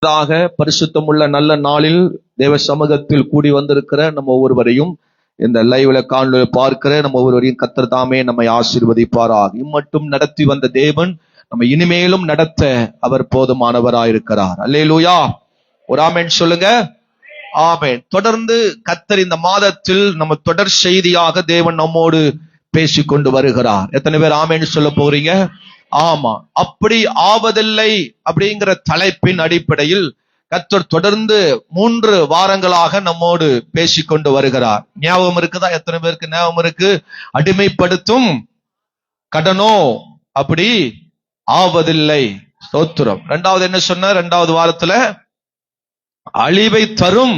பரிசுத்தமுள்ள நல்ல நாளில் தேவ சமூகத்தில் கூடி வந்திருக்கிற நம்ம ஒவ்வொருவரையும், இந்த லைவ்ல காணொளி பார்க்கிற நம்ம ஒவ்வொருவரையும் கர்த்தர் தாமே நம்மை ஆசீர்வதிப்பாராக. இம்மட்டும் நடத்தி வந்த தேவன் நம்ம இனிமேலும் நடத்த அவர் போதுமானவராயிருக்கிறார். அல்லேலூயா. ஒரு ஆமென் சொல்லுங்க. ஆமென். தொடர்ந்து கர்த்தர் இந்த மாதத்தில் நம்ம தொடர் செய்தியாக தேவன் நம்மோடு பேசிக்கொண்டு வருகிறார். எத்தனை பேர் ஆமென் சொல்ல போறீங்க? ஆமா. அப்படி ஆவதில்லை அப்படிங்கிற தலைப்பின் அடிப்படையில் கர்த்தர் தொடர்ந்து 3 வாரங்களாக நம்மோடு பேசிக்கொண்டு வருகிறார். ஞாபகம் இருக்குதா? எத்தனை பேருக்கு ஞாபகம் இருக்கு? அடிமைப்படுத்தும் கடனோ அப்படி ஆவதில்லை. ஸ்தோத்திரம். 2வது என்ன சொன்ன? 2வது வாரத்துல அழிவை தரும்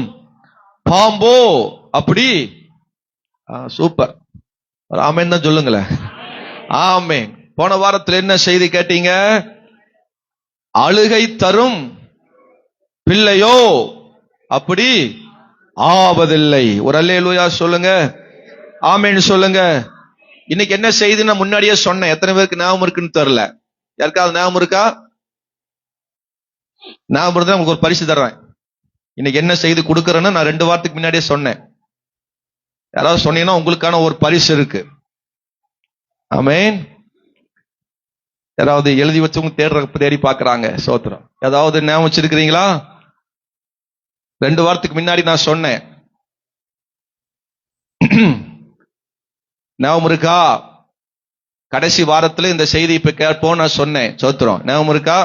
பாம்போ அப்படி. சூப்பர். ஆமென் தான் சொல்லுங்களேன். ஆமென். போன வாரத்தில் என்ன செய்தி கேட்டீங்க? அழுகை தரும் பிள்ளையோ அப்படி ஆவதில்லை. ஒரு அல்லேலூயா சொல்லுங்க. ஆமென் சொல்லுங்க. இன்னைக்கு என்ன செய்தி நான் முன்னாடியே சொன்னேன். எத்தனை பேருக்கு ஞாபகம் இருக்குன்னு தெரியல. யாருக்காவது ஞாபகம் இருக்கா? ஞாபகம் இருந்தா உங்களுக்கு ஒரு பரிசு தர்றேன். இன்னைக்கு என்ன செய்தி கொடுக்கறேன்னு நான் 2 வாரத்துக்கு முன்னாடியே சொன்னேன். யாராவது சொன்னீங்கன்னா உங்களுக்கான ஒரு பரிசு இருக்கு. ஆமென். யாராவது எழுதி வச்சவங்க தேடி பாக்குறாங்க. சோத்திரம். ஏதாவது ஞாபகம் வச்சிருக்கிறீங்களா? 2 வாரத்துக்கு முன்னாடி நான் சொன்னேன். ஞாபகம் இருக்கா? கடைசி வாரத்துல இந்த செய்தி இப்ப கேட்போம் நான் சொன்னேன். சோத்திரம். ஞாபகம் இருக்கா?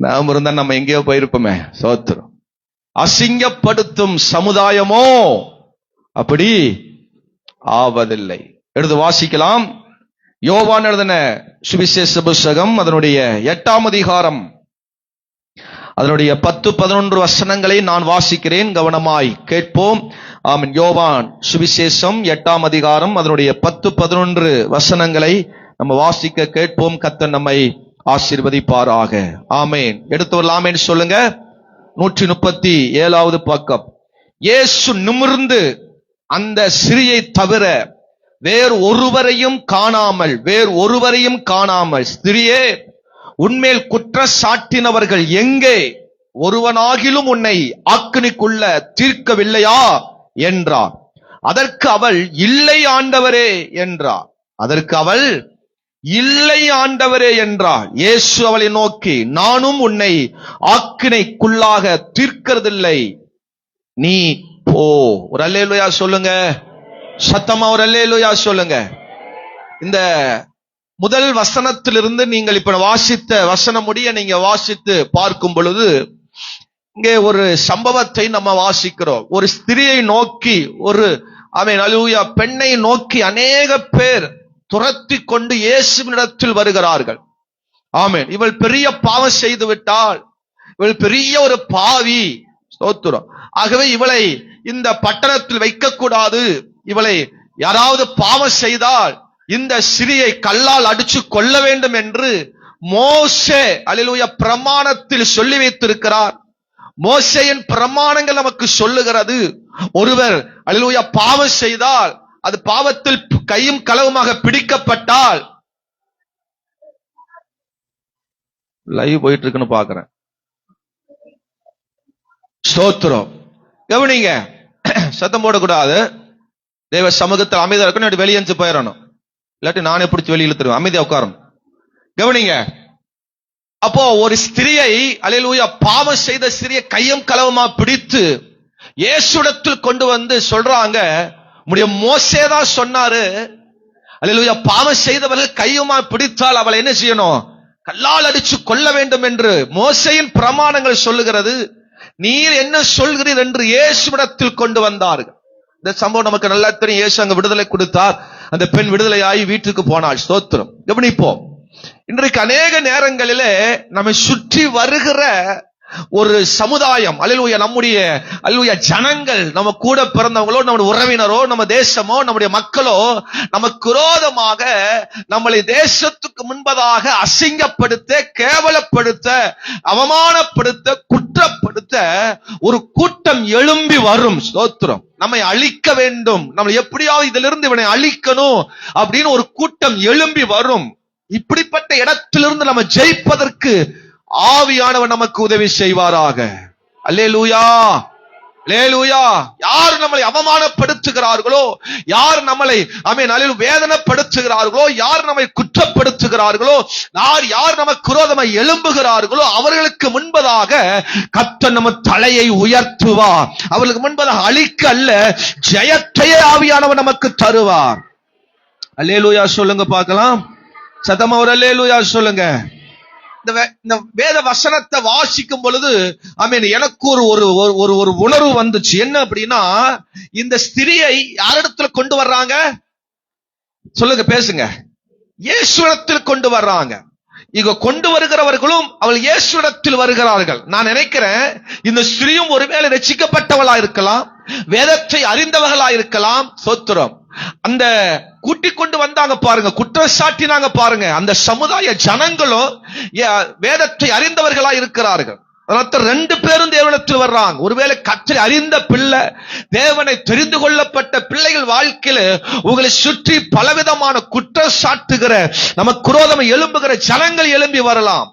ஞாபகம் இருந்தா நம்ம எங்கேயோ போயிருப்போமே. சோத்திரம். அசிங்கப்படுத்தும் சமுதாயமோ அப்படி ஆவதில்லை. எடுத்து வாசிக்கலாம். யோவான் எழுதின சுவிசேஷ புத்தகம் அதனுடைய 8ஆம் அதிகாரம் அதனுடைய 10-11 வசனங்களை நான் வாசிக்கிறேன். கவனமாய் கேட்போம். ஆமென். யோவான் சுவிசேஷம் 8ஆம் அதிகாரம் அதனுடைய 10-11 வசனங்களை நம்ம வாசிக்க கேட்போம். கர்த்தர் நம்மை ஆசீர்வதிப்பாராக. ஆமென். எடுத்தவர்கள் ஆமென் சொல்லுங்க. 137வது பக்கம். இயேசு நிமிர்ந்து அந்த ஸ்திரியை தவிர வேறு ஒருவரையும் காணாமல், ஸ்திரியே, உன்மேல் குற்றம் சாட்டினவர்கள் எங்கே? ஒருவனாகிலும் உன்னை ஆக்கினைக்குள்ள தீர்க்கவில்லையா என்றார். அதற்கு அவள், இல்லை ஆண்டவரே என்றார். இயேசு அவளை நோக்கி, நானும் உன்னை ஆக்கினைக்குள்ளாக தீர்க்கிறதில்லை, நீ போ. ஒரு அல்லேலூயா சொல்லுங்க. சத்தமா ஒரு அல்லேலூயா சொல்லுங்க. இந்த முதல் வசனத்திலிருந்து நீங்கள் இப்ப வாசித்த வசனம் முடிய நீங்க வாசித்து பார்க்கும் பொழுது இங்கே ஒரு சம்பவத்தை நம்ம வாசிக்கிறோம். ஒரு ஸ்திரியை நோக்கி, ஒரு ஆமென் அல்லேலூயா பெண்ணை நோக்கி அநேக பேர் துரத்தி கொண்டு இயேசுவினிடத்தில் வருகிறார்கள். ஆமென். இவள் பெரிய பாவம் செய்து விட்டாள். இவள் பெரிய ஒரு பாவி. ஸ்தோத்திரம். ஆகவே இவளை இந்த பட்டணத்தில் வைக்கக்கூடாது. இவளை யாராவது பாவம் செய்தால் இந்த ஸ்திரியை கல்லால் அடிச்சு கொல்ல வேண்டும் என்று மோசே அல்லேலூயா பிரமாணத்தில் சொல்லி வைத்திருக்கிறார். மோசேயின் பிரமாணங்கள் நமக்கு சொல்லுகிறது, ஒருவர் அல்லேலூயா பாவம் செய்தால், அது பாவத்தில் கையும் களவுமாக பிடிக்கப்பட்டால், லைவ் போயிட்டு இருக்குன்னு பாக்குறேன். ஸ்தோத்திரம். கவனிங்க. சத்தம் போடக்கூடாது. தேவ சமூகத்தில் அமைதியா இருக்கணும். வெளியே போயிடணும். இல்லாட்டி நானே பிடிச்சி வெளியில தருவேன். அமைதியா உட்காரணும். கவனிங்க. அப்போ ஒரு ஸ்திரியை அல்லேலூயா பாவம் செய்த ஸ்திரியை கையும் களவுமா பிடித்து இயேசுவிடத்தில் கொண்டு வந்து சொல்றாங்க, உம்முடைய மோசே தான் சொன்னாரு, அல்லேலூயா பாவம் செய்தவர்கள் கையுமா பிடித்தால் அவளை என்ன செய்யணும்? கல்லால் அடிச்சு கொல்ல வேண்டும் என்று மோசேயின் பிரமாணங்கள் சொல்லுகிறது. நீர் என்ன சொல்கிறீர் என்று இயேசுவிடத்தில் கொண்டு வந்தார்கள். இந்த சம்பவம் நமக்கு நல்லா தெரியும். இயேசு அங்க விடுதலை கொடுத்தார். அந்த பெண் விடுதலையாகி வீட்டுக்கு போனாள். ஸ்தோத்திரம். கவனிப்போம். இன்றைக்கு அநேக நேரங்களிலே நம்மை சுற்றி வருகிற ஒரு சமுதாயம், அல்லேலூயா நம்முடைய அல்லேலூயா ஜனங்கள், நம்ம கூட பிறந்தவங்களோ, நம்முடைய உறவினரோ, நம்ம தேசமோ, நம்முடைய மக்களோ நமக்கு விரோதமாக நம்மளை தேசத்துக்கு முன்பதாக அசிங்கப்படுத்த, கேவலப்படுத்த, அவமானப்படுத்த, குற்றப்படுத்த ஒரு கூட்டம் எழும்பி வரும். ஸ்தோத்திரம். நம்மை அழிக்க வேண்டும், நம்மளை எப்படியாவது இதிலிருந்து இவனை அழிக்கணும் அப்படின்னு ஒரு கூட்டம் எழும்பி வரும். இப்படிப்பட்ட இடத்திலிருந்து நம்ம ஜெயிப்பதற்கு ஆவியானவர் நமக்கு உதவி செய்வாராக. அல்லேலூயா, அல்லேலூயா. யார் நம்மளை அவமானப்படுத்துகிறார்களோ, யார் நம்மளை வேதனைப்படுத்துகிறார்களோ, யார் நம்மை குற்றப்படுத்துகிறார்களோ, யார் நமக்கு விரோதமாய் எழும்புகிறார்களோ, அவர்களுக்கு முன்பதாக கர்த்தர் நம்ம தலையை உயர்த்துவார். அவர்களுக்கு முன்பதாக அழிக்க அல்ல, ஜெயத்தையே ஆவியானவர் நமக்கு தருவார். அல்லேலூயா சொல்லுங்க பார்க்கலாம். சத்தமா ஒரு அல்லேலூயா சொல்லுங்க. இந்த வேத வசனத்தை வாசிக்கும் பொழுது எனக்கு ஒரு உணர்வு வந்துச்சு. என்ன அப்படின்னா, இந்த ஸ்திரியை யாரிடத்துல கொண்டு வர்றாங்க சொல்லுங்க, பேசுங்க. இயேசுவிடத்தில் கொண்டு வர்றாங்க. இங்க கொண்டு வருகிறவர்களும் அவள் இயேசுவிடத்தில் வருகிறார்கள். நான் நினைக்கிறேன் இந்த ஸ்திரியும் ஒருவேளை ரட்சிக்கப்பட்டவளா இருக்கலாம், வேதத்தை அறிந்தவர்களா இருக்கலாம். சோத்திரம். அந்த கூட்டிக் கொண்டு வந்தாங்க பாருங்க, குற்றச்சாட்டினாங்க பாருங்க. அந்த சமுதாய ஜனங்களும் வேதத்தை அறிந்தவர்களா இருக்கிறார்கள். ரெண்டு பேரும் தேவனிடத்தில் வர்றாங்க. ஒருவேளை கர்த்தரை அறிந்த பிள்ளை, தேவனை தெரிந்து கொள்ளப்பட்ட பிள்ளைகள் வாழ்க்கையில உங்களை சுற்றி பலவிதமான குற்றச்சாட்டுகிற, நமக்கு விரோதமாக எழும்புகிற ஜனங்கள் எழும்பி வரலாம்.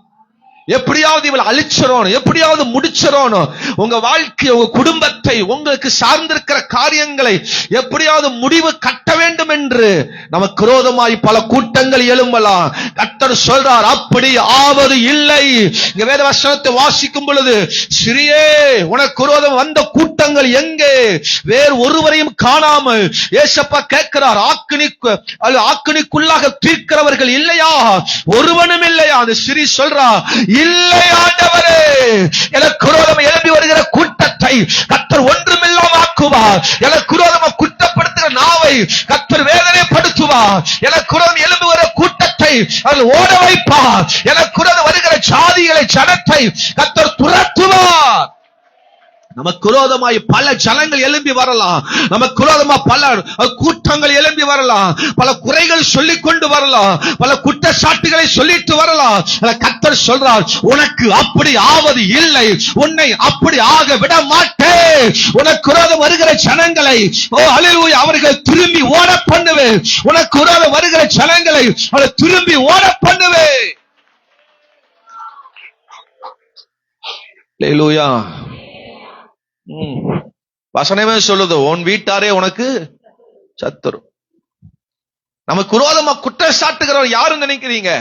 எப்படியாவது இவளை அழிச்சிரோணும், எப்படியாவது முடிச்சிரோணும், உங்க வாழ்க்கை, உங்க குடும்பத்தை, உங்களுக்கு சார்ந்திருக்கிற காரியங்களை எப்படியாவது முடிவு கட்ட வேண்டும் என்று நமக்கு விரோதமாய் பல கூட்டங்கள் எழும்பலாம். கர்த்தர் சொல்றார், அப்படி ஆவது இல்லை. இங்க வேத வசனத்தை வாசிக்கும் பொழுது, சிறியே உனக்கு விரோதம் வந்த கூட்டங்கள் எங்கே? வேறு ஒருவரையும் காணாமல் ஏசப்பா கேட்கிறார், ஆக்கினிக்குள்ளாக தீர்க்கிறவர்கள் இல்லையா? ஒருவனும் இல்லையா? அந்த சிறி சொல்றா, இல்லை ஆண்டவரே, எனக்கு விரோதமாக எழுப்பி வருகிற கூட்டத்தை கர்த்தர் ஒன்றுமில்லாம ஆக்குவார். எனக்கு விரோதமாக குற்றப்படுத்துகிற நாவை கர்த்தர் வேதனைப்படுத்துவார். எனக்கு விரோதம் எழும்புகிற கூட்டத்தை அதில் ஓட வைப்பார். எனக்கு விரோதம் வருகிற ஜாதிகளை, ஜனத்தை கர்த்தர் துரத்துவார். நமக்கு விரோதமாய் பல ஜனங்கள் எழும்பி வரலாம், நமக்கு விரோதமா பல கூட்டங்கள் எழும்பி வரலாம், பல குறைகள் சொல்லிக் கொண்டு வரலாம், பல குற்றச்சாட்டுகளை சொல்லிட்டு வரலாம். கர்த்தர் சொல்றார், உனக்கு அப்படி ஆவது இல்லை, உன்னை அப்படி ஆக விட மாட்டேன். உனக்கு விரோதம் வருகிற ஜனங்களை அல்லேலூயா அவர்கள் திரும்பி ஓட பண்ணுவேன். உனக்கு விரோதம் வருகிற ஜனங்களை அவர்கள் திரும்பி ஓட பண்ணுவேன். அல்லேலூயா. வசனமே சொல்லுது, உன் வீட்டாரே உனக்கு சத்துரு. நமக்கு விரோதமா குற்றச்சாட்டுகிறவர் யாருன்னு நினைக்கிறீங்க?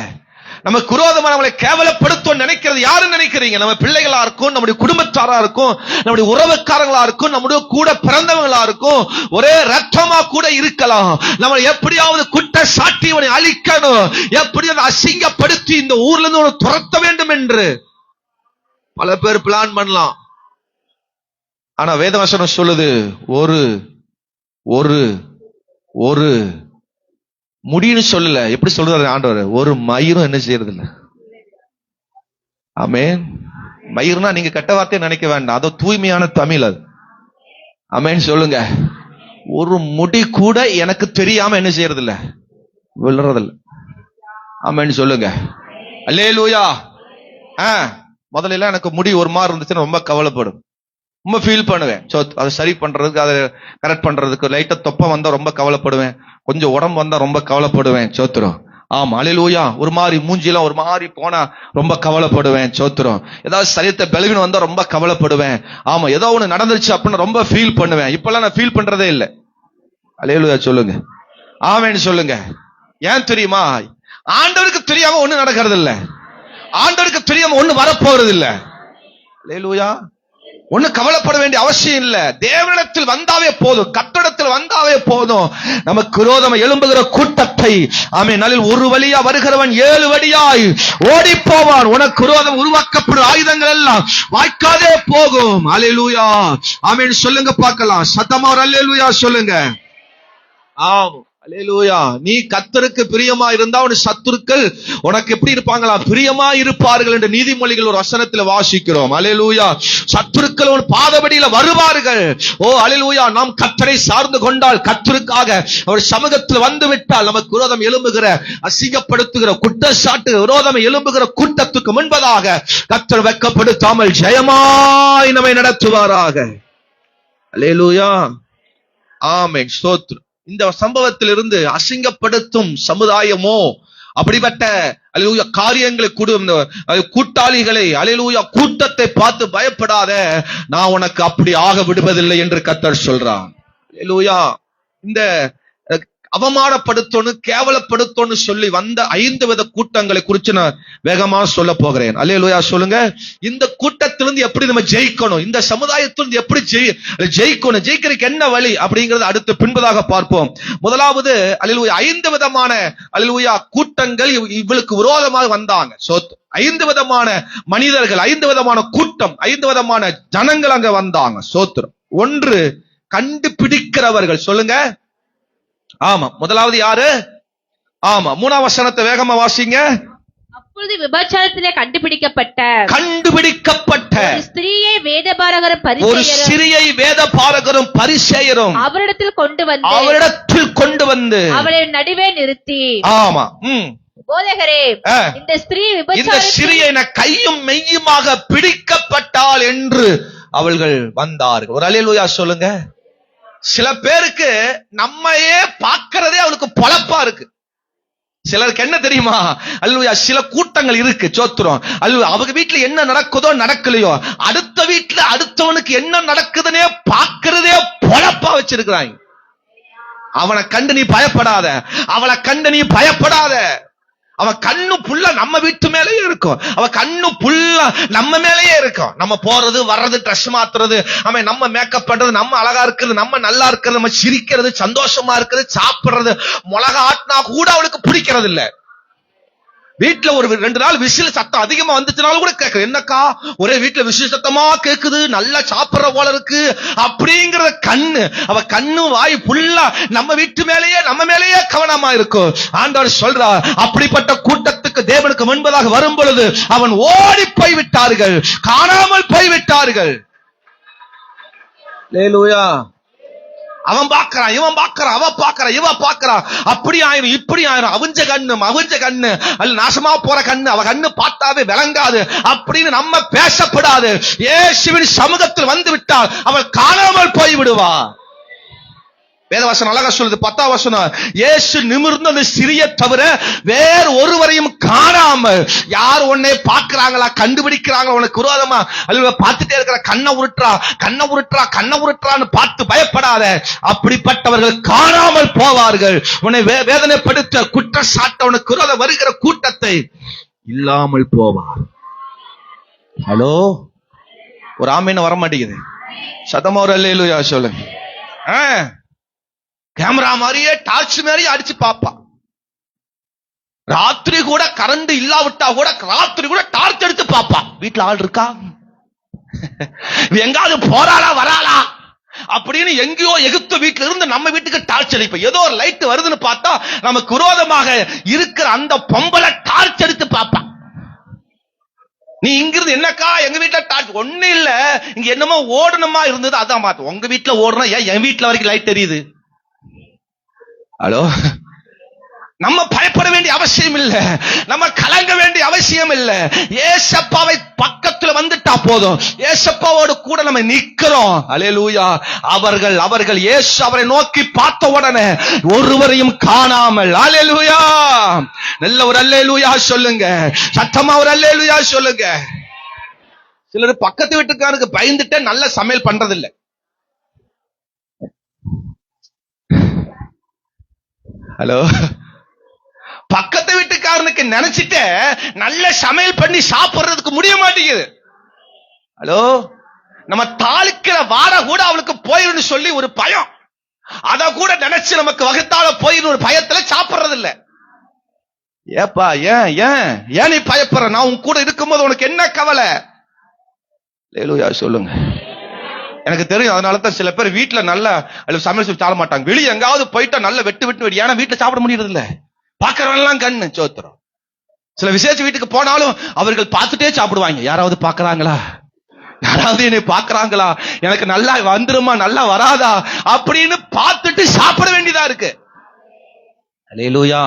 நமக்கு விரோதமா நம்மளை கேவலப்படுத்தும் நினைக்கிறது யாருன்னு நினைக்கிறீங்க? நம்ம பிள்ளைகளா இருக்கும், நம்முடைய குடும்பத்தாரா இருக்கும், நம்முடைய உறவுக்காரங்களா இருக்கும், நம்முடைய கூட பிறந்தவங்களா இருக்கும், ஒரே ரத்தமா கூட இருக்கலாம். நம்ம எப்படியாவது குற்றச்சாட்டி இவனை அழிக்கணும், எப்படியாவது அசிங்கப்படுத்தி இந்த ஊர்ல இருந்து துரத்த வேண்டும் என்று பல பேர் பிளான் பண்ணலாம். ஆனா வேதவசனம் சொல்லுது, ஒரு ஒரு ஒரு முடின்னு சொல்லல. எப்படி சொல்றாரு ஆண்டவர்? ஒரு மயிரும் என்ன செய்யறது இல்ல. ஆமென். மயிர்னா நீங்க கெட்ட வார்த்தையை நினைக்க வேண்டாம், அதோ தூய்மையான தமிழ் அது. ஆமென் சொல்லுங்க. ஒரு முடி கூட எனக்கு தெரியாம என்ன செய்யறது இல்ல, விழுறதில்ல. ஆமென் சொல்லுங்க. அல்லேலூயா. முதல்ல எல்லாம் எனக்கு முடி ஒரு மாதிரி இருந்துச்சுன்னு ரொம்ப கவலைப்படும், ரொம்ப ஃபீல் பண்ணுவேன். அதை சரி பண்றதுக்கு, அதை கரெக்ட் பண்றதுக்கு, லைட்டா தொப்பம் வந்தா ரொம்ப கவலைப்படுவேன், கொஞ்சம் உடம்பு வந்தா ரொம்ப கவலைப்படுவேன். சோத்திரம். ஆமா, அல்லேலூயா. ஒரு மாதிரி மூஞ்சிலாம் ஒரு மாதிரி போனா ரொம்ப கவலைப்படுவேன். சோத்திரம். ஏதாவது சரீரத்தை பலவீனம் வந்தா ரொம்ப கவலைப்படுவேன். ஆமா, ஏதோ ஒண்ணு நடந்துருச்சு அப்படின்னு ரொம்ப ஃபீல் பண்ணுவேன். இப்பெல்லாம் நான் ஃபீல் பண்றதே இல்லை. அல்லேலூயா சொல்லுங்க. ஆமென் சொல்லுங்க. ஏன் தெரியுமா? ஆண்டவருக்கு தெரியாம ஒண்ணு நடக்கிறது இல்ல, ஆண்டவருக்கு தெரியாம ஒண்ணு வரப்போறது இல்ல. அல்லேலூயா. ஒண்ணு கவலைப்பட வேண்டிய அவசியம் இல்ல. தேவனிடத்தில் வந்தாவே போதும், கர்த்தரிடத்தில் வந்தாவே போதும். நமக்கு விரோதமா எழும்புகிற கூட்டத்தை நாளில் ஒரு வழியா வருகிறவன் 7 வழியாய் ஓடி போவான். உனக்கு விரோதம் உருவாக்கப்படும் ஆயுதங்கள் எல்லாம் வாய்க்காதே போகும். அல்லேலூயா. ஆமென் சொல்லுங்க பார்க்கலாம். சத்தமா ஒரு அல்லேலூயா சொல்லுங்க. ஆம், அல்லேலூயா. நீ கர்த்தருக்கு பிரியமா இருந்தா உன் சத்துருக்கள் உனக்கு எப்படி இருப்பாங்களா? பிரியமா இருப்பார்கள் என்று நீதிமொழிகள் ஒரு வசனத்தில் வாசிக்கிறோம். அல்லேலூயா. சத்துருக்கள் உன் பாதபடியில வருவார்கள். ஓ அல்லேலூயா. நாம் கர்த்தரை சார்ந்து கொண்டால், கர்த்தருக்காக அவர் சமூகத்தில் வந்து விட்டால், நமக்கு விரோதம் எழும்புகிற, அசிங்கப்படுத்துகிற, குற்றச்சாட்டு விரோதம் எழும்புகிற கூட்டத்துக்கு முன்பதாக கர்த்தர் வெட்கப்படுத்தாமல் ஜெயமாய் நம்மை நடத்துவாராக. அல்லேலூயா. ஆமென் ஸ்தோத்திரம். இந்த சம்பவத்திலிருந்து அசிங்கப்படுத்தும் சமுதாயமோ அப்படிப்பட்ட அல்லேலூயா காரியங்களை கூட்டாளிகளை அல்லேலூயா கூட்டத்தை பார்த்து பயப்படாத, நான் உனக்கு அப்படி ஆக விடுவதில்லை என்று கர்த்தர் சொல்றான். அல்லேலூயா. இந்த அவமானப்படுத்தணும் கேவலப்படுத்தணும் சொல்லி வந்த 5 வித கூட்டங்களை குறித்து நான் வேகமா சொல்ல போகிறேன். அல்லேலூயா சொல்லுங்க. இந்த கூட்டத்திலிருந்து எப்படி நம்ம ஜெயிக்கணும், இந்த சமுதாயத்திலிருந்து எப்படி ஜெயிக்கணும், ஜெயிக்கிறதுக்கு என்ன வழி அப்படிங்கறது அடுத்து பின்பதாக பார்ப்போம். முதலாவது அல்லேலூயா 5 விதமான அல்லேலூயா கூட்டங்கள் இவளுக்கு விரோதமாக வந்தாங்க. 5 விதமான மனிதர்கள், 5 விதமான கூட்டம், 5 விதமான ஜனங்கள் அங்க வந்தாங்க. சோத்திரம். 1 கண்டுபிடிக்கிறவர்கள். சொல்லுங்க. ஆமா. முதலாவது யாரு? ஆமா. 3ஆம் வசனத்தை வேகமா வாசிங்க. அப்பொழுது விபச்சாரத்திலே கண்டுபிடிக்கப்பட்ட ஒரு ஸ்திரீயை வேதபாரகரும் பரிசேயரும் அவரிடத்தில் கொண்டு வந்து அவளை நடுவே நிறுத்தி, ஆமா, போதகரே, இந்த ஸ்திரீயை கையும் மெய்யுமாக பிடிக்கப்பட்டாள் என்று அவர்கள் வந்தார்கள். ஒரு அல்லேலூயா சொல்லுங்க. சில பேருக்கு நம்மையே பார்க்கிறதே அவளுக்கு பொழப்பா இருக்கு. சிலருக்கு என்ன தெரியுமா? அல்லேலூயா, சில கூட்டங்கள் இருக்கு. சோத்திரம். அல்லேலூயா. அவங்க வீட்டுல என்ன நடக்குதோ நடக்கலையோ, அடுத்த வீட்டுல அடுத்தவனுக்கு என்ன நடக்குதுன்னே பார்க்கிறதே பொழப்பா வச்சிருக்கிறாங்க. அவனை கண்டு நீ பயப்படாத, அவளை கண்டு நீ பயப்படாத. அவன் கண்ணு புள்ள நம்ம வீட்டு மேலேயே இருக்கும். அவன் கண்ணு புள்ள நம்ம மேலேயே இருக்கும். நம்ம போறது வர்றது, ட்ரெஸ் மாத்துறது, அவன் நம்ம மேக்கப் பண்றது, நம்ம அழகா இருக்கிறது, நம்ம நல்லா இருக்கிறது, நம்ம சிரிக்கிறது, சந்தோஷமா இருக்கிறது, சாப்பிடுறது, மிளகா ஆட்டினா கூட அவளுக்கு பிடிக்கிறது இல்ல. வீட்டுல ஒரு 2 நாள் விசில் சத்தம் அதிகமா வந்துச்சுனாலும் கூட கேட்க, என்னக்கா ஒரே வீட்டுல விசில் சத்தமா கேக்குது, நல்லா சாப்பிடுற போல இருக்கு அப்படிங்கறத கண்ணு, அவ கண்ணு வாய் புல்லா நம்ம வீட்டு மேலேயே நம்ம மேலேயே கவனமா இருக்கும். ஆண்டவர் சொல்றார், அப்படிப்பட்ட கூட்டத்துக்கு தேவனுக்கு முன்பதாக வரும் பொழுது அவன் ஓடி போய்விட்டார்கள், காணாமல் போய்விட்டார்கள். அல்லேலூயா. அவன் பாக்குறான், இவன் பாக்குறான், அவ பாக்குறா, இவ பாக்குறா, அப்படி ஆயிரும் இப்படி ஆயிரும், அவிஞ்ச கண்ணு அல்ல நாசமா போற கண்ணு, அவ கண்ணு பார்த்தாவே விளங்காது அப்படின்னு நம்ம பேசப்படாது. இயேசுவின் சமூகத்தில் வந்து விட்டால் அவள் காணாமல் போய் விடுவா. வேதவசனம் அழகா சொல்லுது. 10ஆம் வசனம், இயேசு நிமிர்ந்து அந்த சிறிய தவிர வேறு ஒருவரையும் காணாமல். யார் உன்னை பார்க்கிறாங்களா, கண்டுபிடிக்கிறாங்களா, உனக்கு விரோதமா அல்ல பார்த்துட்டே இருக்கிற, கண்ணை உருட்டுறான்னு பார்த்து பயப்படாத. அப்படிப்பட்டவர்கள் காணாமல் போவார்கள். உன்னை வேதனைப்படுத்த குற்றச்சாட்ட உனக்கு விரோதம் வருகிற கூட்டத்தை இல்லாமல் போவார். ஹலோ, ஒரு ஆமீன் வர மாட்டேங்குது. சத்தமா ஒரு அல்லேலூயா சொல்லுங்க. கேமரா மாதிரியே டார்ச் மாதிரியே அடிச்சு பாப்பா. ராத்திரி கூட கரண்ட் இல்லாவிட்டா கூட ராத்திரி கூட டார்ச் எடுத்து பாப்பா. வீட்டுல ஆள் இருக்கா, எங்காவது போறாளா வராளா அப்படின்னு எங்கேயோ எகுத்த வீட்டுல இருந்து நம்ம வீட்டுக்கு டார்ச் அடிப்ப. ஏதோ ஒரு லைட் வருதுன்னு பார்த்தா நமக்கு விரோதமாக இருக்கிற அந்த பொம்பளை டார்ச் எடுத்து பாப்பா. நீ இங்கிருந்து என்னக்கா எங்க வீட்டுல டார்ச் ஒண்ணு இல்ல, இங்க என்னமோ ஓடணுமா இருந்தது, அதான் பார்த்து. உங்க வீட்டுல ஓடணும், ஏன் என் வீட்டுல வரைக்கும் லைட் தெரியுது? ஹலோ, நம்ம பயப்பட வேண்டிய அவசியம் இல்ல, நம்ம கலங்க வேண்டிய அவசியம் இல்ல. ஏசப்பாவை பக்கத்துல வந்துட்டா போதும், ஏசப்பாவோடு கூட நம்ம நிக்கிறோம். அல்லேலூயா. அவர்கள் இயேசு அவரை நோக்கி பார்த்த உடனே ஒருவரையும் காணாமல். அல்லேலூயா. நல்ல ஒரு அல்லேலூயா சொல்லுங்க, சத்தமா ஒரு அல்லேலூயா சொல்லுங்க. சிலர் பக்கத்து வீட்டுக்காரருக்கு பயந்துட்டு நல்ல சமையல் பண்றது இல்ல. ஹலோ, பக்கத்து வீட்டுக்காரனுக்கு நினைச்சிட்டு நல்ல சமையல் பண்ணி சாப்பிடுறதுக்கு முடிய மாட்டேங்குது. ஹலோ, நம்ம தாளிக்கிற வார கூட அவளுக்கு போயிருந்து சொல்லி ஒரு பயம், அத கூட நினைச்சு நமக்கு வகுத்தால போயிரு ஒரு பயத்துல சாப்பிடுறது இல்ல. ஏப்பா, ஏன் நீ பயப்படுற? நான் உன் கூட இருக்கும்போது உனக்கு என்ன கவலை? அல்லேலூயா சொல்லுங்க. எனக்கு தெரியும். அதனால தான் சில பேர் வீட்டுல நல்ல சமையல் சாப்பிட மாட்டாங்க. வெளியே எங்காவது போயிட்டா நல்ல வெட்டு. ஏன்னா வீட்டுல சாப்பிட முடியறது இல்ல, பாக்குறவெல்லாம் கண்ணு. சோத்திரம். சில விசேஷ வீட்டுக்கு போனாலும் அவர்கள் பார்த்துட்டே சாப்பிடுவாங்க. யாராவது பாக்குறாங்களா, யாராவது என்னை பாக்குறாங்களா, எனக்கு நல்லா வந்துருமா நல்லா வராதா அப்படின்னு பார்த்துட்டு சாப்பிட வேண்டியதா இருக்கு. அல்லேலூயா.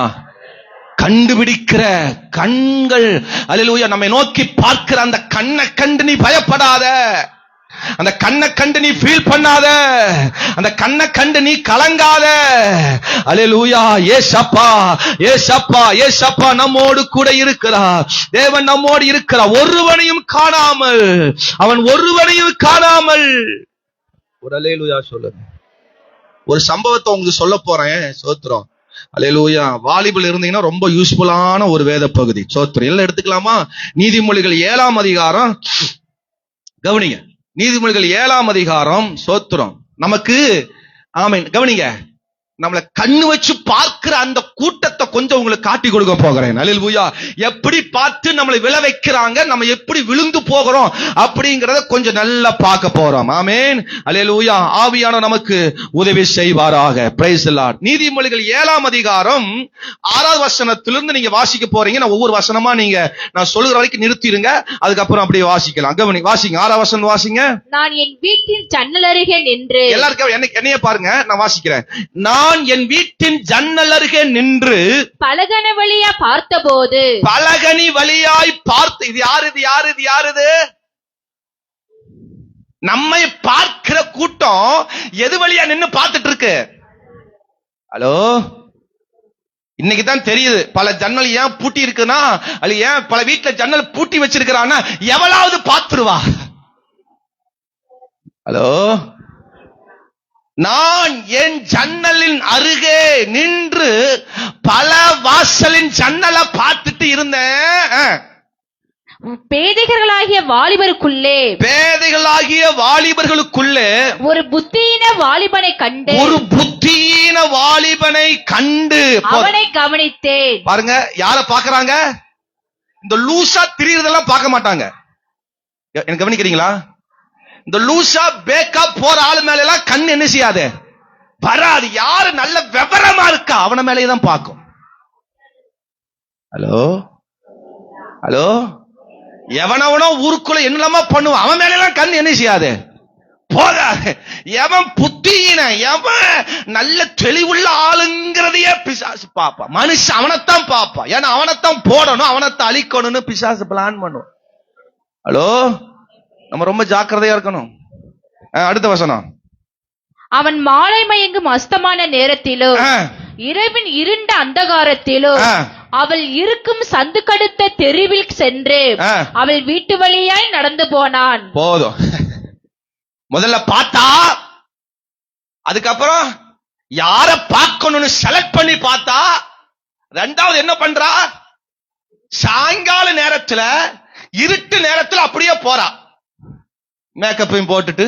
கண்டுபிடிக்கிற கண்கள். அல்லேலூயா. நம்மை நோக்கி பார்க்கிற அந்த கண்ணை கண்டு நீ பயப்படாத. அந்த கண்ணை கண்டு நீ ஃபீல் பண்ணாத, அந்த கண்ணை கண்டு நீ கலங்காத. அல்லேலூயா. ஏசப்பா ஏசப்பா ஏசப்பா நம்மோடு கூட இருக்கிறார். தேவன் நம்மோடு இருக்கிறார். ஒருவனையும் காணாமல், அவன் ஒருவனையும் காணாமல். ஒரு அல்லேலூயா சொல்லுங்க. ஒரு சம்பவத்தை உங்களுக்கு சொல்ல போறேன். சோத்திரம். அல்லேலூயா. வாலிபல் இருந்தீங்கன்னா ரொம்ப யூஸ்ஃபுல்லான ஒரு வேத பகுதி. சோத்திரம். எல்லாம் எடுத்துக்கலாமா? நீதிமொழிகள் 7ஆம் அதிகாரம் கவனிங்க. நீதிமொழிகள் 7ஆம் அதிகாரம். சோத்திரம். நமக்கு ஆமென். கவனிங்க. நம்மளை கண்ணு வச்சு பார்க்கிற அந்த கூட்டத்தை கொஞ்சம் உங்களுக்கு காட்டி கொடுக்க போகிறேன். அல்லேலூயா. எப்படி பார்த்து நம்மளை விழ வைக்கிறாங்க, நம்ம எப்படி விழுந்து போகிறோம் அப்படிங்கறத கொஞ்சம் நல்லா பார்க்க போறோம். ஆமென். அல்லேலூயா. ஆவியானவர் நமக்கு உதவி செய்வாராக. Praise the Lord. நீதிமொழிகள் 7ஆம் அதிகாரம் 6வது வசனத்திலிருந்து நீங்க வாசிக்க போறீங்க. நான் ஒவ்வொரு வசனமா நான் சொல்லுகிற வரைக்கும் நிறுத்திடுங்க. அதுக்கப்புறம் அப்படியே வாசிக்கலாம். கவனி, வாசிங்க. 6வது வசனம் வாசிங்க. நான் என் வீட்டின் ஜன்னல் அருகே நின்று, எல்லாருக்கும் என்னைய பாருங்க, நான் வாசிக்கிறேன். நான் என் வீட்டின் ஜன்னல் அருகே நின்று பலகணி வழியா பார்த்தபோது, பலகனி வழியாய் பார்த்து. இது யாரு? இது யாரு? இது யாரு? நம்மை பார்க்கிற கூட்டம் எது வழியா நின்னு பார்த்துட்டு இருக்கு? ஹலோ, இன்னைக்கு தான் தெரியுது பல ஜன்னல் ஏன் பூட்டி இருக்குன்னா, அது ஏன் பல வீட்டுல ஜன்னல் பூட்டி வச்சிருக்கிறான்னா எவளாவது பார்த்துருவா. ஹலோ, நான் என் ஜன்னலின் அருகே நின்று பல வாசலின் ஜன்னலை பார்த்துட்டு இருந்தேன். பேதைகளாகிய வாலிபர்களுக்குள்ளே ஒரு புத்தியீன வாலிபனை கண்டு அவனை கவனித்தேன். பாருங்க, யார பாக்குறாங்க? இந்த லூசா திரியறதெல்லாம் பார்க்க மாட்டாங்க. எனக்கு கவனிக்கிறீங்களா? இந்த லூசா பேக்கா போற ஆளு மேல எல்லாம் கண்ணு என்ன செய்யாது, வராது. யாரு நல்ல விவரமா இருக்கா அவன மேலேயே தான் பார்க்கும். ஹலோ ஹலோ, எவனவனோ ஊருக்குள்ள என்னெல்லாமா பண்ணுவான், அவன் மேல எல்லாம் கண்ணு என்ன செய்யாது, போகாது. எவன் புத்தியின, எவன் நல்ல தெளிவுள்ள ஆளுங்கிறதையே பிசாசு பாப்பா. மனுஷன் அவனைத்தான் பாப்பா. ஏன்னா அவனைத்தான் போடணும், அவனைத்தான் அழிக்கணும்னு பிசாசு பிளான் பண்ணும். ஹலோ, நம்ம ரொம்ப ஜாக்கிரதையா இருக்கணும். அடுத்த வசனம். அவன் மாலை மயங்கும் அஸ்தமான நேரத்திலோ, இரவின் இருண்ட அந்தகாரத்திலோ அவள் இருக்கும் சந்துக்கடுத்த தெருவில் சென்று அவள் வீட்டு வழியாய் நடந்து போனான். போதும். முதல்ல பார்த்தா, அதுக்கப்புறம் யார பார்க்கணும்னு செலக்ட் பண்ணி பார்த்தா, ரெண்டாவது என்ன பண்றா, சாயங்கால நேரத்துல இருட்டு நேரத்துல அப்படியே போறா. மேக்கப்பையும் போட்டுட்டு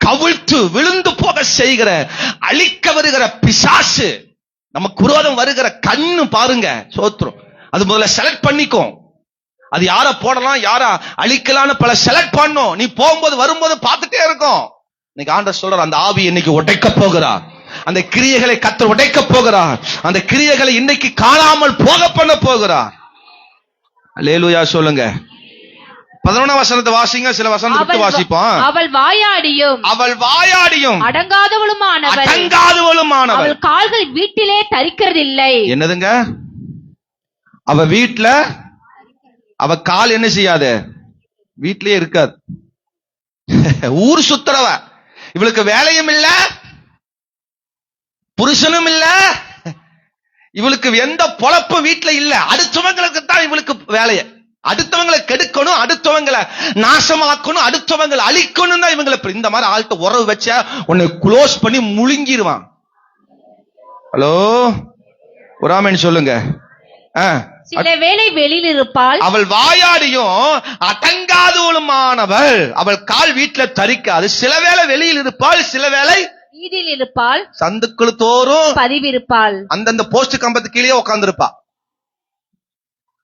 கவிழ்த்து விழுந்து போக செய்கிற, அழிக்க வருகிற பிசாசு, நமக்கு விரோதம் வருகிற கண்ணு பாருங்க. சோத்ரம். அது முதல்ல செலக்ட் பண்ணிக்கும். அது யார போடலாம், யார அழிக்கலாம்னு பல செலக்ட் பண்ணும். நீ போகும்போது வரும்போது பார்த்துட்டே இருக்கும். இன்னைக்கு ஆண்டவர் சொல்றார், அந்த ஆவி இன்னைக்கு உடைக்க போகிறார். அந்த கிரியைகளை கர்த்தர் உடைக்க போகிறார். அந்த கிரியைகளை இன்னைக்கு காணாமல் போக பண்ண போகிறார். அல்லேலூயா சொல்லுங்க. 11ஆம் வசனத்தை வாசிங்க. சில வசனம் விட்டு வாசிப்போம். அவள் வாயாடியும் அடங்காதவளுமானவள், அவள் கால்கள் வீட்டிலே தரிக்கிறதில்லை. என்னதுங்க? அவ வீட்டுல அவ கால் என்ன செய்யாது, வீட்டிலேயே இருக்காது. ஊர் சுத்துறவ. இவளுக்கு வேலையும் இல்ல, புருஷனும் இல்ல, இவளுக்கு எந்த பொழப்பு வீட்டுல இல்ல. அடுத்தவங்களுக்கு தான் இவளுக்கு வேலைய. அடுத்தவங்களை கெடுக்கணும், அடுத்தவங்களை நாசமாக்கணும், அடுத்தவங்களை அழிக்கணும் தான் இவங்களை. இந்த மாதிரி ஆள்கிட்ட உறவு வச்சா உன்னை க்ளோஸ் பண்ணி முழுங்கிடுவான். ஹலோ, ஒரு ஆமென் சொல்லுங்க. சில வேளை வெளியில் இருப்பாள், அவள் வாயாடியும் அடங்காதவளுமானவள், அவள் கால் வீட்டுல தரிக்காது. சில வேளை வெளியில் இருப்பாள், சில வேளை வீதியில் இருப்பாள், சந்துக்குழு தோறும் பதிவிருப்பாள், அந்தந்த போஸ்ட் கம்பத்து கீழே உட்கார்ந்து இருப்பா,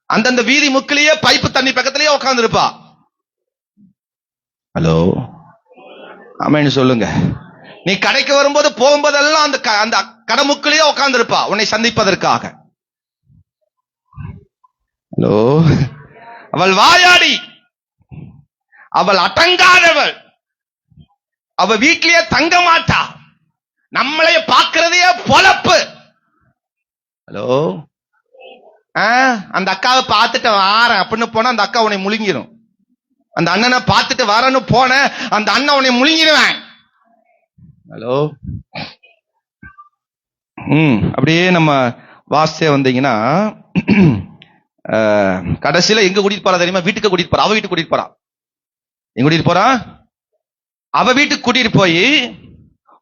அந்தந்த வீதி முக்கிலேயே பைப்பு தண்ணி பக்கத்திலேயே உட்கார்ந்து இருப்பா. ஹலோ, ஆமென் சொல்லுங்க. நீ கடைக்கு வரும்போது போகும்போதெல்லாம் அந்த கடை முக்கிலேயே உட்கார்ந்து இருப்பா உன்னை சந்திப்பதற்காக. ஹலோ, அவள் வாயாடி, அவள் அடங்காதவள், அவ வீட்டிலேயே தங்க மாட்டா, நம்மளைய பார்க்கிறதையே பொழப்பு. ஹலோ, அந்த அக்காவை பார்த்துட்டு வாரேன் அப்படின்னு போனா அந்த அக்கா உன்னை முழுங்கிரும். அந்த அண்ணனை பார்த்துட்டு வரன்னு போன அந்த அண்ணன் உன்னை முழுங்கிடுவேன். ஹலோ, அப்படியே நம்ம வாசிய வந்தீங்கன்னா கடைசியில எங்க கூட்டிட்டு போறா தெரியுமா? வீட்டுக்கு கூட்டிட்டு போறா. அவ வீட்டுக்கு கூட்டிட்டு போறா. எங்க கூட்டிட்டு போறா? அவ வீட்டுக்கு கூட்டிட்டு போய்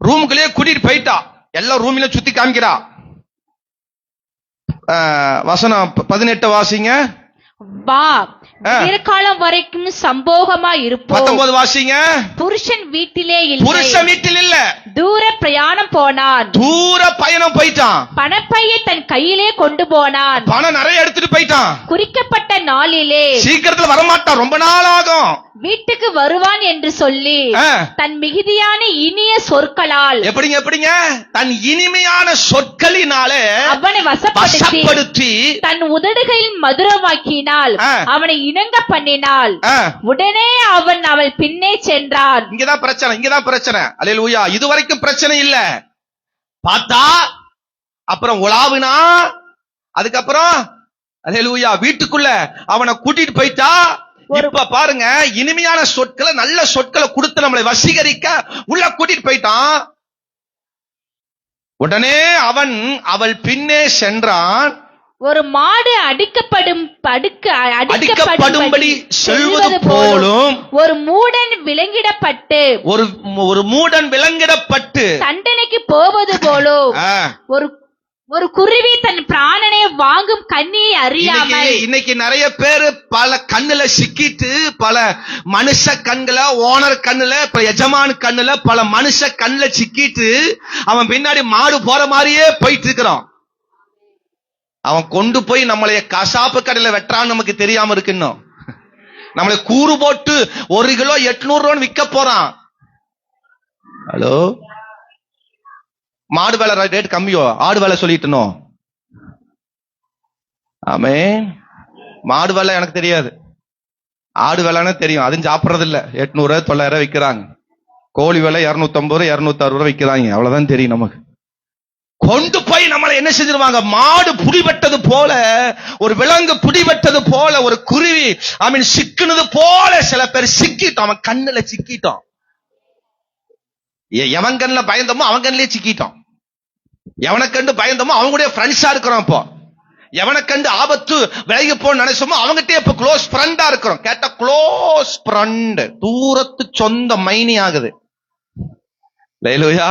ரூமுக்குள்ளேயே கூட்டிட்டு போயிட்டா. எல்லா ரூமில சுத்தி காமிக்கிறா. வசனம் 18 வாசிங்க. வா, காலம் வரைக்கும் சம்போகமா இருப்போம். 19 வாசிங்க. புருஷன் வீட்டிலே இல்லை. புருஷன் வீட்டில் இல்ல. தூர பிரயாணம் போனான். தூர பயணம் போயிட்டான். பணப்பையை தன் கையிலே கொண்டு போனான். பணம் நிறைய எடுத்துட்டு போயிட்டான். குறிக்கப்பட்ட நாளிலே சீக்கிரத்துல வரமாட்டான், ரொம்ப நாள் ஆகும். வீட்டுக்கு வருவான் என்று சொல்லி தன் மிகுதியான இனிய சொற்களால் எப்படிங்க தன் இனிமையான சொற்களினாலே அவனை வசப்படுத்தி தன் உதடுகளின் மதுரமாக்கினால் அவனை இணங்க பண்ணினாள். உடனே அவன் அவள் பின்னே சென்றான். இங்கதான் பிரச்சனை. அல்லேலூயா. இதுவரைக்கும் பிரச்சனை இல்ல. பார்த்தா அப்புறம் உலாவுனா, அதுக்கப்புறம் அல்லேலூயா வீட்டுக்குள்ள அவனை கூட்டிட்டு போயிட்டா. இப்ப பாருங்க, இனிமையான சொற்களை, நல்ல சொற்களை கொடுத்து நம்மளை வசீகரிக்க உள்ள கூட்டிட்டு போயிட்டான். உடனே அவன் அவள் பின்னே சென்றான். ஒரு மாடு அடிக்கப்படும்படி செல்வது போலும் ஒரு மூடன் விலங்கிடப்பட்டு தண்டனைக்கு போவது போலும் ஒரு குருவி தன் பிராணனை வாங்கும் கண்ணியை அறியாமல். இன்னைக்கு நிறைய பேர் பல கண்ணுல சிக்கிட்டு, பல மனுஷ கண்ணுல, ஓனர் கண்ணுல, எஜமான கண்ணுல, பல மனுஷ கண்ணுல சிக்கிட்டு அவன் பின்னாடி மாடு போற மாதிரியே போயிட்டு இருக்கிறான். அவன் கொண்டு போய் நம்மளைய கசாப்பு கடையில வெட்டுறான்னு நமக்கு தெரியாம இருக்கு. இன்னும் நம்மளை கூறு போட்டு 1 கிலோ 800 ரூபான்னு விற்க போறான். ஹலோ, மாடு வேலை ரேட் கம்மியோ, ஆடு வேலை சொல்லிட்டு. ஆமே, மாடு வேலை எனக்கு தெரியாது, ஆடு வேலைன்னு தெரியும். அதுவும் சாப்பிடறது இல்ல. 800 900 விற்கிறாங்க. கோழி வேலை 250 260 ரூபாய் விற்கிறாங்க. அவ்வளவுதான் தெரியும் நமக்கு. கொண்டு போய் நம்மளை என்ன செஞ்சிருவாங்க? மாடு புடிபட்டது போல, ஒரு விலங்கு புடிபட்டது போல, ஒரு குருவி சிக்கினது போல சில பேர் சிக்கிட்டோம். அவன் கண்ணுல சிக்கிட்டோம். எவன் கண்ணுல பயந்தோமோ அவன் கண்ணிலே சிக்கிட்டோம். எவனை கண்டு பயந்தோமோ அவங்களுடைய ஃப்ரெண்ட்ஸா இருக்கிறோம். இப்போ எவனை கண்டு ஆபத்து விலகி போன்னு நினைச்சோமோ அவங்ககிட்ட இப்ப க்ளோஸ் ஃப்ரெண்டா இருக்கிறோம். கேட்டா க்ளோஸ் ஃப்ரெண்ட் தூரத்து சொந்த மைனி ஆகுது. லேலூயா.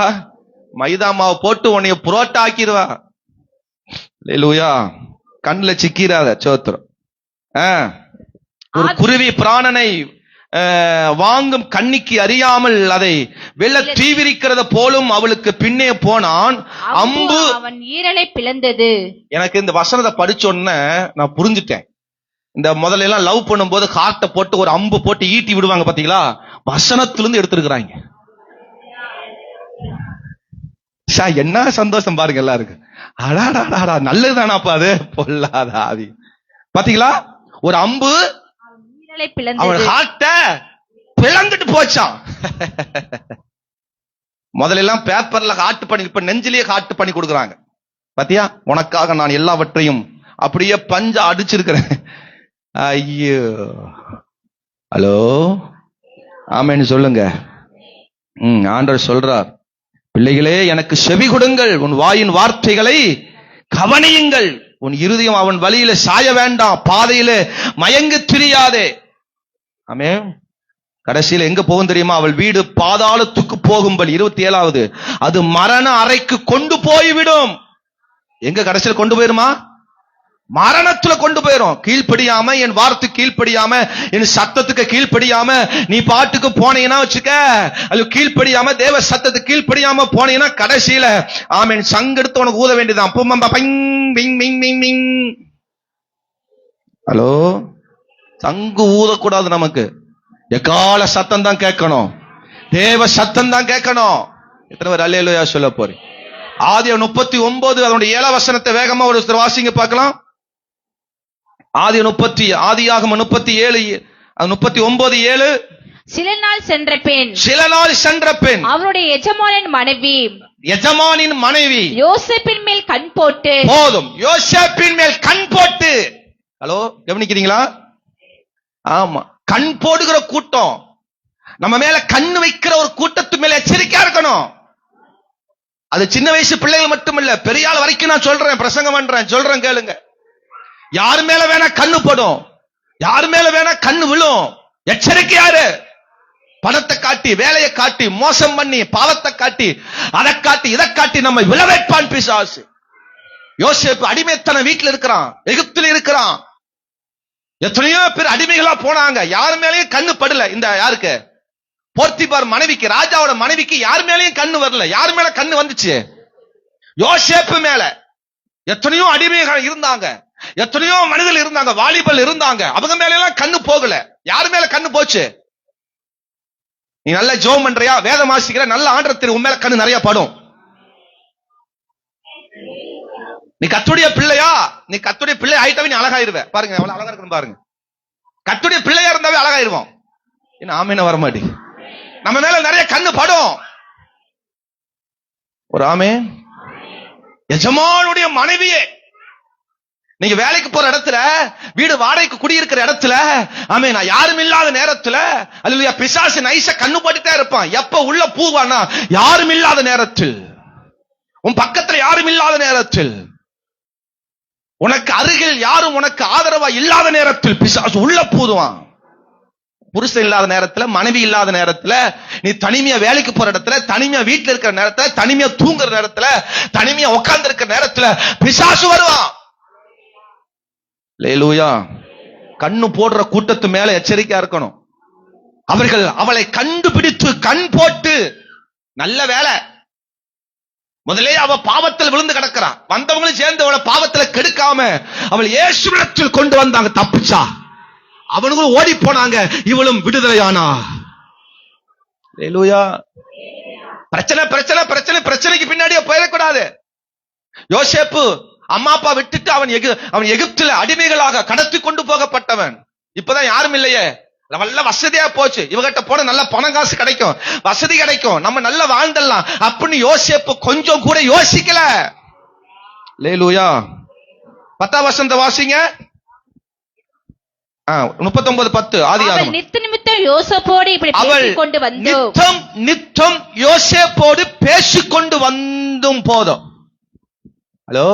மைதா மாவு போட்டு உன்னைய புரோட்டா ஆக்கிடுவா. லேலூயா. கண்ணுல சிக்கிறாத சோத்திரம். ஒரு குருவி பிராணனை வாங்கும் கண்ணிக்கு அறியாமல் அதை வெள்ள தீவிரிக்கிறத போலும் அவளுக்கு பின்னே போனான். அம்பு அவன் ஈரலை பிளந்தது. எனக்கு இந்த வசனத்தை படிச்சோன்னு நான் புரிஞ்சுட்டேன். இந்த முதல்ல எல்லாம் லவ் பண்ணும் போது ஹார்ட்டை போட்டு ஒரு அம்பு போட்டு ஈட்டி விடுவாங்க பாத்தீங்களா? வசனத்திலிருந்து எடுத்திருக்கிறாங்க. என்ன சந்தோஷம் பாருங்க எல்லாருக்கும். அடாடாடா, நல்லதுதானாப்பா அது. பொல்லாத ஆவி. பாத்தீங்களா? ஒரு அம்பு அவன் ஹார்ட்ட பிளந்துட்டு போச்சான். முதல்ல எல்லாம் பேப்பர்ல ஹார்ட் பண்ணி, இப்ப நெஞ்சிலேயே ஹார்ட் பண்ணி கொடுக்குறாங்க. பாத்தியா, உனக்காக நான் எல்லாவற்றையும் அப்படியே பஞ்சா அடிச்சிருக்கிறேன். ஐயோ. ஹலோ, ஆமேன்னு சொல்லுங்க. ஆண்டவர் சொல்றார், பிள்ளைகளே எனக்கு செவி கொடுங்கள், உன் வாயின் வார்த்தைகளை கவனியுங்கள், உன் இருதயம் அவன் வழியில சாய வேண்டாம், பாதையில மயங்கு திரியாதே. ஆமே. கடைசியில எங்க போகும் தெரியுமா? அவள் வீடு பாதாளத்துக்கு போகும்படி 27வது அது மரண அறைக்கு கொண்டு போய்விடும். எங்க கடைசியில் கொண்டு போயிருமா? மரணத்துல கொண்டு போயிரும். கீழ்ப்படியாம, என் வார்த்தை கீழ்ப்படியாம, என் சத்தத்துக்கு கீழ்ப்படியாம நீ பாட்டுக்கு போனீங்கன்னா வச்சுக்க, அது கீழ்ப்படியாம தேவ சத்தத்துக்கு கீழ்ப்படியாம போனீங்கன்னா கடைசியில ஆமேன் சங்கெடுத்து உனக்கு ஊத வேண்டியதான். ஹலோ, சங்கு ஊதக்கூடாது. நமக்கு எக்கால சத்தம் தான் கேட்கணும், தேவ சத்தம் தான் கேட்கணும். எத்தனை பேர் அல்லேலூயா சொல்ல போறீங்க? ஆதியாகமம் 39 அதனுடைய 7 வசனத்தை வேகமா ஒரு வாசிங்க பார்க்கலாம். ஆதியாகமம் 37 39:7. சில நாள் சென்ற பின் அவருடைய எஜமானின் மனைவி யோசேப்பின் மேல் கண் போட்டு, போதும், யோசேப்பின் மேல் கண் போட்டு. ஹலோ, கவனிக்கிறீங்களா? ஆமா, கண் போடுகிற கூட்டம், நம்ம மேல கண்ணு வைக்கிற ஒரு கூட்டத்து மேல எச்சரிக்கையா இருக்கணும். அது சின்ன வயசு பிள்ளைகள் மட்டும் இல்ல, பெரிய ஆள் வரைக்கும் நான் சொல்றேன், பிரசங்கம் பண்றேன், சொல்றேன் கேளுங்க. யாரு மேல வேணா கண்ணு படும், யாரு மேல வேணா கண்ணு விழும். எச்சரிக்கையாரு. பணத்தை காட்டி, வேலையை காட்டி, மோசம் பண்ணி, பாவத்தை காட்டி, அதை காட்டி, இதை காட்டி நம்ம விளைவைப்பான் பிசாசு. யோசேப்பு அடிமைத்தன வீட்டுல இருக்கிறான், எகிப்தில இருக்கிறான். எத்தனையோ பேர் அடிமைகளா போனாங்க, யாரு மேலேயும் கண்ணு படல. இந்த யாருக்கு, போர்த்திபார் மனைவிக்கு, ராஜாவோட மனைவிக்கு யாரு மேலேயும் கண்ணு வரல. யாரு மேல கண்ணு வந்துச்சு? யோசேப்பு மேல. எத்தனையோ அடிமைகள் இருந்தாங்க, எத்தனையோ மனிதர்கள் இருந்தாங்க, வாலிபல் இருந்தாங்க, அவங்க மேல எல்லாம் கண்ணு போகல. யாரு மேல கண்ணு போச்சு? நீ நல்ல ஜெபம் பண்றியா, வேதம் வாசிக்கிற, நல்ல ஆண்டவர் தெரியும், உன் மேல கண்ணு நிறைய படும். நீ கர்த்தருடைய பிள்ளையா, நீ கர்த்தருடைய பிள்ளை ஆயிட்டாவே நீ அழகாயிருவ. பாருங்க எவ்வளவு அழகா இருக்கணும் பாருங்க. கர்த்தருடைய பிள்ளையா இருந்தாவே அழகாயிருவோம். என்ன ஆமேன்னு வர மாட்டேங்க. நம்ம மேல நிறைய கண்ணு படும். ஒரு ஆமே. எஜமானுடைய மனைவியே, நீங்க வேலைக்கு போற இடத்துல, வீடு வாடகைக்கு குடியிருக்கிற இடத்துல, ஆமே, நான் யாரும் இல்லாத நேரத்துல, அல்லேலூயா, பிசாசு நைசா கண்ணு போட்டுட்டே இருப்பான். எப்ப உள்ள பூவானா, யாரும் இல்லாத நேரத்தில், உன் பக்கத்துல யாரும் இல்லாத நேரத்தில், உனக்கு அருகில் யாரும் உனக்கு ஆதரவா இல்லாத நேரத்தில் பிசாசு உள்ள பூதுவான். புருஷன் இல்லாத நேரத்துல, மனைவி இல்லாத நேரத்துல, நீ தனிமையா வேலைக்கு போற இடத்துல, தனிமையா வீட்டுல இருக்கிற நேரத்துல, தனிமையா தூங்குற நேரத்துல, தனிமையா உட்கார்ந்து இருக்கிற நேரத்துல பிசாசு வருவான். அல்லேலூயா. கண்ணு போடுற கூட்டத்து மேல எச்சரிக்கையா இருக்கணும். அவர்கள் அவளை கண்டுபிடித்து கண் போட்டு, நல்ல வேலை, முதலே அவ பாவத்தில் விழுந்து கிடக்கிறான், வந்தவங்களும் சேர்ந்து அவளை பாவத்தில் கெடுக்காம அவள் இயேசுவிடத்தில் கொண்டு வந்தாங்க, தப்பிச்சா. அவனுங்களும் ஓடி போனாங்க, இவளும் விடுதலையானா. அல்லேலூயா. பிரச்சனை பிரச்சனை பிரச்சனை பிரச்சனைக்கு பின்னாடியே போயிடக்கூடாது. யோசேப்பு அம்மா அப்பா விட்டுட்டு அவன் எகிப்தில அடிமைகளாக கடத்தி கொண்டு போகப்பட்டவன். இப்பதான் யாரும் இல்லையே, நல்ல வசதியா போச்சு, இவகிட்ட போன நல்ல பணம் காசு கிடைக்கும், வசதி கிடைக்கும், நம்ம நல்ல வாழ்ந்தலாம் அப்படின்னு யோசேப்பு கொஞ்சம் கூட யோசிக்கல. அல்லேலூயா. 10ஆம் வசனத்தை வாசிங்க. 39:10 ஆதியாகமம். நித்தம் யோசேப்போடு இப்படி பேசிக்கொண்டு வந்தோம். நித்தம் யோசேப்போடு பேசிக்கொண்டு வந்தும் போதும். ஹலோ,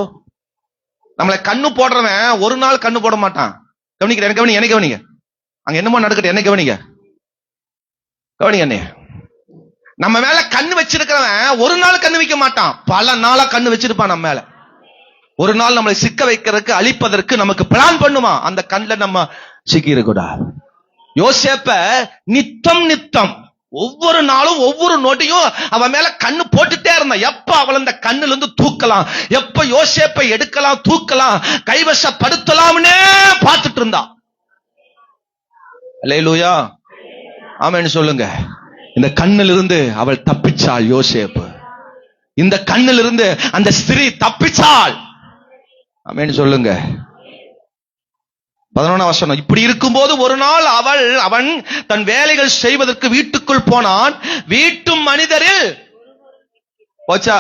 நம்மளை கண்ணு போடுறவன் ஒரு நாள் கண்ணு போட மாட்டான். கவனிக்கிறேன், எனக்கு கவனி, எனக்கு கவனிங்க. அங்க என்னமோ நடக்கட்டும், என்ன கவனிங்க, கவனிங்க என்ன. நம்ம மேல கண்ணு வச்சிருக்கிறவன் ஒரு நாள் கண்ணு வைக்க மாட்டான், பல நாளா கண்ணு வச்சிருப்பான் நம்ம மேல. ஒரு நாள் நம்மளை சிக்க வைக்கிறதுக்கு, அழிப்பதற்கு நமக்கு பிளான் பண்ணுமா. அந்த கண்ணில் நம்ம சிக்கிடக்கூடாது. யோசேப்ப நித்தம் ஒவ்வொரு நாளும் ஒவ்வொரு நொடியும் அவன் மேல கண்ணு போட்டுட்டே இருந்தான். எப்ப அவள் அந்த கண்ணுல இருந்து தூக்கலாம், எப்ப யோசேப்பை எடுக்கலாம், தூக்கலாம், கைவசப்படுத்தலாம்னே பார்த்துட்டு இருந்தான். அல்லேலூயா. ஆமென் சொல்லுங்க. இந்த கண்ணில் இருந்து அவள் தப்பிச்சாள். யோசேப்பு இந்த கண்ணில் இருந்து அந்த ஸ்திரீ தப்பிச்சாள். ஆமென் சொல்லுங்க. 11ஆம் வசனம். இப்படி இருக்கும்போது ஒரு நாள் அவன் தன் வேலைகள் செய்வதற்கு வீட்டுக்குள் போனான். வீட்டு மனிதரில் போச்சா.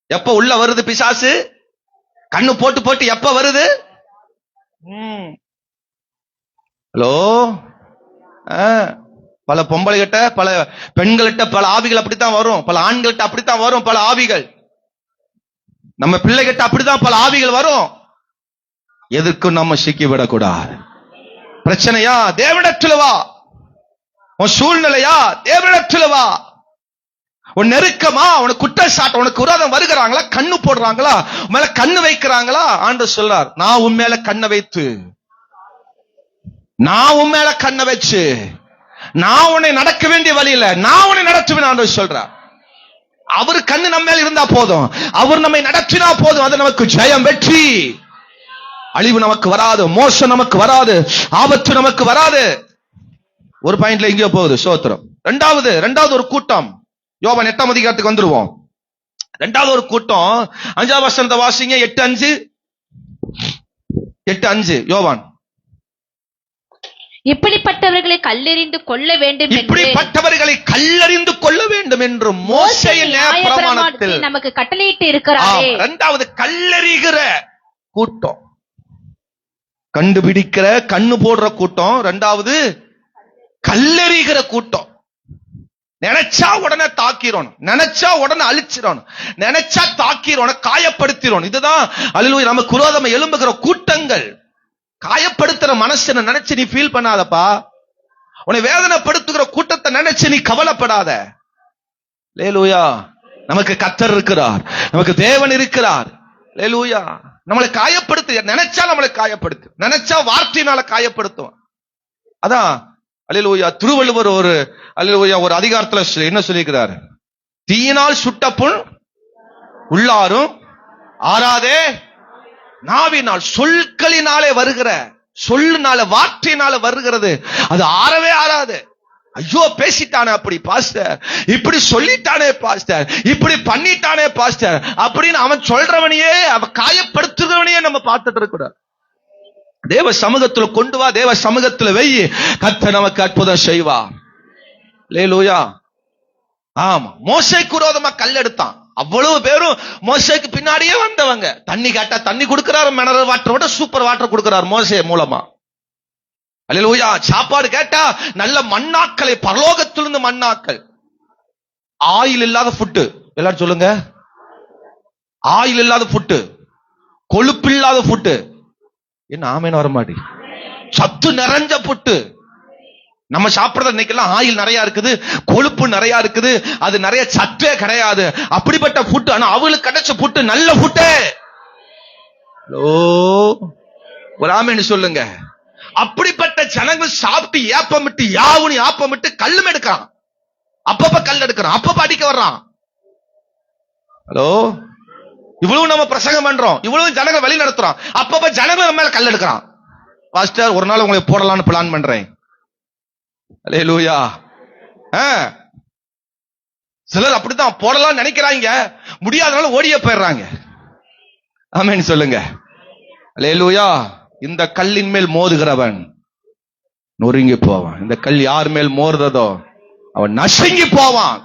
எப்ப உள்ள வருது பிசாசு, கண்ணு போட்டு போட்டு எப்ப வருது. ஹலோ, பல பொம்பளைகிட்ட, பல பெண்கள்கிட்ட, பல ஆவிகள் அப்படித்தான் வரும், பல ஆண்கள்கிட்ட அப்படித்தான் வரும், பல ஆவிகள். நம்ம பிள்ளைகிட்ட அப்படித்தான் பல ஆவிகள் வரும். எதுக்கும் நம்ம சிக்கி விடக்கூடாது. பிரச்சனையா, தேவனிடத்துல வா. உன் சூழ்நிலையா, தேவனிடத்துல வா. உன் நெருக்கமா, உனக்கு குற்றச்சாட்டு, உனக்கு விரோதம் வருகிறாங்களா, கண்ணு போடுறாங்களா, உன் மேல கண்ணு வைக்கிறாங்களா, ஆண்டவர் சொல்றார், நான் உன் மேல கண்ணை வைத்து, நான் உன் மேல கண்ணை வச்சு, நான் உன்னை நடக்க வேண்டிய வழியில நான் உன்னை நடத்துவேன் ஆண்டவர் சொல்றார். அவர் கண்ணு நம்ம மேல இருந்தா போதும், அவர் நம்மை நடத்தினா போதும். அது நமக்கு ஜெயம், வெற்றி. அழிவு நமக்கு வராது, மோசம் நமக்கு வராது, ஆபத்து நமக்கு வராது. ஒரு பாயிண்ட்ல எங்கேயோ போகுது. சோத்திரம். இரண்டாவது ஒரு கூட்டம். யோவான் 8ஆம் அதிகாரத்துக்கு வந்துருவோம். இரண்டாவது ஒரு கூட்டம். 5ஆம் வசனத்தை வாசிங்க. 8:5 யோவான். இப்படிப்பட்டவர்களை கல்லெறிந்து கொள்ள வேண்டும், இப்படிப்பட்டவர்களை கல்லெறிந்து கொள்ள வேண்டும் என்று மோசேயின் நியாயப்பிரமாணத்தில் நமக்கு கட்டளையிட்டு இருக்கிறாரே. இரண்டாவது கல்லெறிகிற கூட்டம். கண்டுபிடிக்கிற கண்ணு போடுற கூட்டம், ரெண்டாவது கல்லெறிகிற கூட்டம். நினைச்சா உடனே தாக்கிறோம், நினைச்சா உடனே அழிச்சிடணும், நினைச்சா தாக்கிறோம், காயப்படுத்திடும். இதுதான் அல்லேலூயா நம்ம குரோதமா எழும்புகிற கூட்டங்கள். காயப்படுத்துற மனசனை நினைச்சு நீ ஃபீல் பண்ணாதப்பா. உன்னை வேதனைப்படுத்துகிற கூட்டத்தை நினைச்சு நீ கவலைப்படாத. அல்லேலூயா நமக்கு கர்த்தர் இருக்கிறார், நமக்கு தேவன் இருக்கிறார். அல்லேலூயா நம்மளை காயப்படுத்து, நினைச்சா நம்மளை காயப்படுத்து, நினைச்சா வார்த்தையினால காயப்படுத்தும். அதான் அல்லேலூயா திருவள்ளுவர் ஒரு அல்லேலூயா ஒரு அதிகாரத்துல என்ன சொல்லியிருக்கிறார்? தீயினால் சுட்ட புண் உள்ளாரும் ஆறாதே, நாவினால் சொற்களினாலே வருகிற, சொல்லுனால வார்த்தையினால வருகிறது, அது ஆறவே ஆறாது. ஐயோ பேசிட்டானே அப்படி பாஸ்டர், இப்படி சொல்லிட்டானே பாஸ்டர், இப்படி பண்ணிட்டானே பாஸ்டர் அப்படின்னு அவன் சொல்றவனையே, அவன் காயப்படுத்துகிறவனையே நம்ம பார்த்துட்டு இருக்கக்கூடாது. தேவ சமூகத்துல கொண்டு வா, தேவ சமூகத்துல வை, கர்த்தர் நமக்கு அற்புதம் செய்வார். அல்லேலூயா. ஆமா, மோசேக்கு விரோதமா கல் எடுத்தான். அவ்வளவு பேரும் மோசேக்கு பின்னாடியே வந்தவங்க. தண்ணி கேட்டா தண்ணி கொடுக்கிறார், மினரல் வாட்டர் விட சூப்பர் வாட்டர் கொடுக்கிறார் மோசே மூலமா. அல்லேலூயா. சாப்பாடு கேட்டா நல்ல மண்ணாக்களை, பரலோகத்திலிருந்து மண்ணாக்கள். ஆயில் இல்லாத ஃபுட்டு, எல்லாரும் சொல்லுங்க. ஆயில் இல்லாத ஃபுட்டு, கொழுப்பு இல்லாத ஃபுட்டு. என்ன ஆமேன்னு வர மாட்டேங்குது. சத்து நிறைஞ்ச புட்டு. நம்ம சாப்பிடுறது இன்னைக்கெல்லாம் ஆயில் நிறைய இருக்குது, கொழுப்பு நிறைய இருக்குது, அது நிறைய சத்தே கிடையாது. அப்படிப்பட்ட புட்டு. ஆனா அவங்களுக்கு கிடைச்ச புட்டு நல்ல புட்டு. ஒரு ஆமேன்னு சொல்லுங்க. அப்படிப்பட்ட ஜனங்கள் சாப்பிட்டு ஏப்பமிட்டு யாவுனி ஆப்பமிட்டு கல்லும் எடுக்கிறான். அப்பப்ப கல் எடுக்கிறான், அப்பப்ப அடிக்க வர்றான். ஹலோ, இவ்வளவு நம்ம பிரசங்கம் பண்றோம், இவ்வளவு ஜனங்கள் வழி நடத்துறோம், அப்பப்ப ஜனங்கள் நம்ம மேல கல் எடுக்கிறான். பாஸ்டர் ஒரு நாள் உங்களை போடலாம்னு பிளான் பண்றேன். அல்லேலூயா. சிலர் அப்படித்தான் போடலாம் நினைக்கிறாங்க, முடியாதனால ஓடியே போயிடுறாங்க. ஆமென் சொல்லுங்க. அல்லேலூயா. இந்த கல்லின் மேல் மோதுகிறவன் நொறுங்கி போவான். இந்த கல் யார் மேல் மோதுறதோ அவன் நசுங்கி போவான்.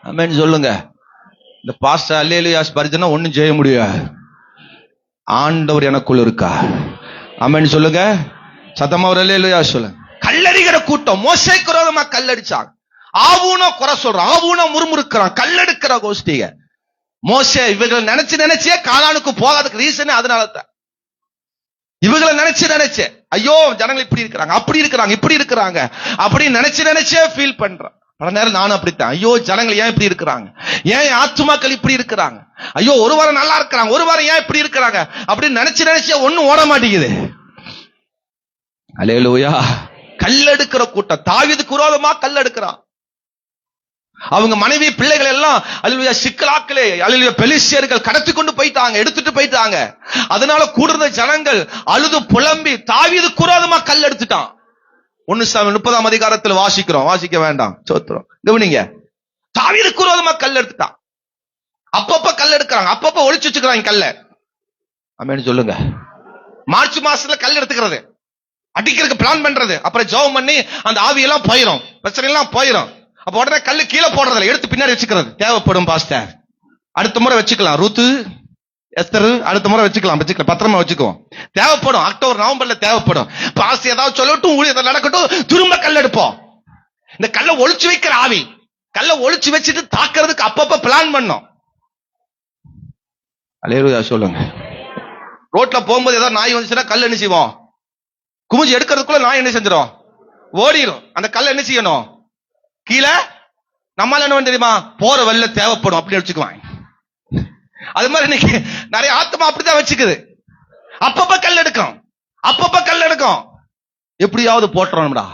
ஆமென் சொல்லுங்க. இந்த பாஸ்டர் அல்லேலூயா ஸ்பர்ஜனா ஒண்ணும் செய்ய முடியாது. ஆண்டவர் எனக்குள் இருக்கா. ஆமென் சொல்லுங்க. சத்தமா ஒரு அல்லேலூயா சொல்லுங்க. கல்லடிக்கிற கூட்டம் மோசேக்கு விரோதமா கல்லடிச்சாங்க. ஆவூனா குறை சொல்றான், ஆவூனா முறுமுறுக்கிறான், கல்லெடுக்கிற கோஷ்டிக. மோசே இவர்கள் நினைச்சே கானானுக்கு போகாததுக்கு ரீசன் அதனாலதான். இவங்களை நினைச்சு ஐயோ ஜனங்கள் இப்படி இருக்கிறாங்க, அப்படி இருக்கிறாங்க, இப்படி இருக்கிறாங்க அப்படின்னு நினைச்சே ஃபீல் பண்றான். பல நேரம் நானும் அப்படித்தான். ஐயோ ஜனங்கள் ஏன் இப்படி இருக்கிறாங்க, ஏன் ஆத்துமாக்கள் இப்படி இருக்கிறாங்க, ஐயோ ஒரு வாரம் நல்லா இருக்கிறாங்க, ஒரு வாரம் ஏன் இப்படி இருக்கிறாங்க அப்படின்னு நினைச்சு ஒண்ணும் ஓட மாட்டேங்குது. அல்லேலூயா. கல்லெடுக்கிற கூட்டம் தாவீதுக்கு விரோதமா கல்லெடுக்கிறான். அவங்க மனைவி பிள்ளைகள் எல்லாம் அல்லேலூயா சிக்கலாக்களே, அல்லேலூயா பெலிஸ்தியர்கள் கடத்தி கொண்டு போயிட்டாங்க, எடுத்துட்டு போயிட்டாங்க. அதனால கூடுற ஜனங்கள் அழுது புலம்பி தாவீதுக்கு விரோதமா கல் எடுத்துட்டான். 1 சாமுவேல் 30ஆம் அதிகாரத்தில் வாசிக்கிறோம், வாசிக்க வேண்டாம் சோத்திரம். கவனிங்க, தாவீதுக்கு விரோதமா கல் எடுத்துட்டான். அப்பப்ப கல் எடுக்கிறாங்க, அப்பப்ப ஒளிச்சு வச்சுக்கிறாங்க கல்ல. ஆமென் சொல்லுங்க. மார்ச் மாசத்துல கல் எடுத்துக்கிறது, அடிக்கிறதுக்கு பிளான் பண்றது, அப்புறம் ஜெபம் பண்ணி அந்த ஆவியெல்லாம் போயிடும், பிரச்சனை எல்லாம் போயிடும். அப்ப உடனே கல்லு கீழே போடுறதுல எடுத்து பின்னாடி வச்சுக்கிறது. தேவைப்படும் பாஸ்டர், அடுத்த முறை வச்சுக்கலாம். ரூத்து எஸ்தர் அடுத்த முறை வச்சுக்கலாம், பத்திரமா வச்சுக்குவோம். தேவைப்படும், அக்டோபர் நவம்பர்ல தேவைப்படும். பாஸ்டர் ஏதாவது சொல்லட்டும், ஊழியர் நடக்கட்டும், திரும்ப கல் எடுப்போம். இந்த கல்லை ஒளிச்சு வைக்கிற ஆவி, கல்லை ஒளிச்சு வச்சுட்டு தாக்குறதுக்கு அப்பப்ப பிளான் பண்ணோம். அல்லேலூயா சொல்லுங்க. ரோட்ல போகும்போது ஏதாவது நாய் வந்துச்சுன்னா கல் என்ன செய்வோம்? குமிஞ்சு எடுக்கிறதுக்குள்ள நாய் என்ன செஞ்சிடும்? ஓடிடும். அந்த கல்லை என்ன செய்யணும்? கீழே. நம்மால என்ன தெரியுமா, போற வழியில தேவைப்படும் அப்படின்னு வச்சுக்குவாங்க. அது மாதிரி இன்னைக்கு நிறைய ஆத்மா அப்படித்தான் வச்சுக்குது. அப்பப்ப கல் எடுக்கும், அப்பப்ப கல் எடுக்கும், எப்படியாவது போட்டுறோம்டா,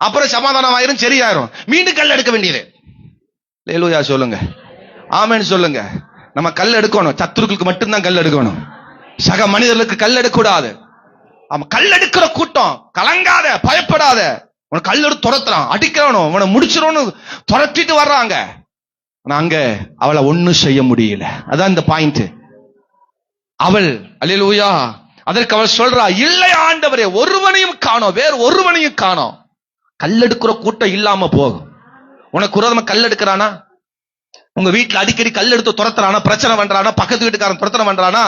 அப்புறம் சமாதானம் ஆயிரும், சரியாயிரும், மீண்டும் கல் எடுக்க வேண்டியது. அல்லேலூயா சொல்லுங்க. ஆமென் சொல்லுங்க. நம்ம கல் எடுக்கணும், சத்துருக்களுக்கு மட்டும்தான் கல் எடுக்கணும், சக மனிதர்களுக்கு கல் எடுக்கக்கூடாது. அவன் கல் எடுக்கிற கூட்டம், கலங்காத, பயப்படாத. உனக்கு கல் எடுத்து துரத்துறான், அடிக்கிறவனும் உன முடிச்சிடணும் துரத்திட்டு வர்றாங்க. அங்க அவளை ஒண்ணும் செய்ய முடியல. அதான் இந்த பாயிண்ட். அவள் அல்லேலூயா அதற்கு அவள் சொல்றா, இல்லை ஆண்டவரே, ஒருவனையும் காணோம், வேறு ஒருவனையும் காணோம். கல் எடுக்கிற கூட்டம் இல்லாம போகும். உனக்கு விரோதமா கல் எடுக்கிறானா, உங்க வீட்டுல அடிக்கடி கல் எடுத்து துரத்துறானா, பிரச்சனை பண்றானா, பக்கத்து வீட்டுக்காரன் பிரச்சனை பண்றானா,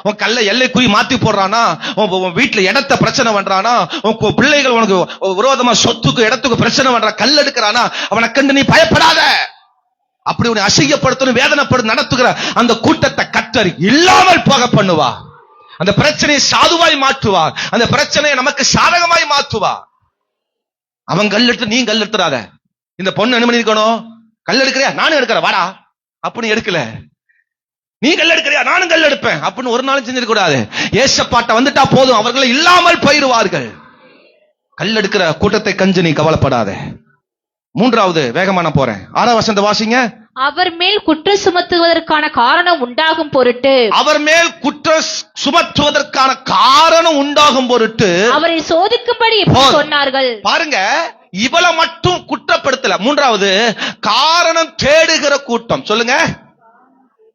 உன் கல்ல எல்லைக்குறி மாத்தி போடுறானா, உன் வீட்டுல இடத்த பிரச்சனை பண்றானா, உன் பிள்ளைகள் உனக்கு விரோதமா சொத்துக்கு இடத்துக்கு பிரச்சனை பண்றா, கல் எடுக்கிறானா, அவனை கண்டு நீ பயப்படாத. அப்படி உன்னை அசிங்கப்படுத்தணும், வேதனைப்படும் நடத்துகிற அந்த கூட்டத்தை கர்த்தர் இல்லாமல் போக பண்ணுவா. அந்த பிரச்சனையை சாதுவாய் மாற்றுவா. அந்த பிரச்சனையை நமக்கு சாதகமாய் மாற்றுவா. அவன் கல் எடுத்து நீ கல் எடுத்துறாத. இந்த பொண்ணு என்ன பண்ணிருக்கணும், கல் எடுக்கிறியா நானும் எடுக்கிறேன் வாடா அப்படின்னு எடுக்கல. நீ கல் எடுக்கிறியா நானும் கல் எடுப்பேன் அப்படின்னு ஒரு நாளும் செஞ்சிருக்க கூடாது. ஏசப்பாட்ட வந்துட்டா போதும், அவர்களை இல்லாமல் போயிடுவார்கள். கல் எடுக்கிற கூட்டத்தை கஞ்சு நீ கவலைப்படாத. மூன்றாவது, வேகமா நான் போறேன், 6ஆம் வசனத்தை வாசிங்க. அவர் மேல் குற்றம் சுமத்துவதற்கான காரணம் உண்டாகும் பொருட்டு, அவர் மேல் குற்றம் சுமத்துவதற்கான காரணம் உண்டாகும் பொருட்டு அவரை சோதிக்கும்படி இப்படி சொன்னார்கள். பாருங்க, இவளை மட்டும் குற்றப்படுத்தல. மூன்றாவது, காரணம் தேடுகிற கூட்டம். சொல்லுங்க,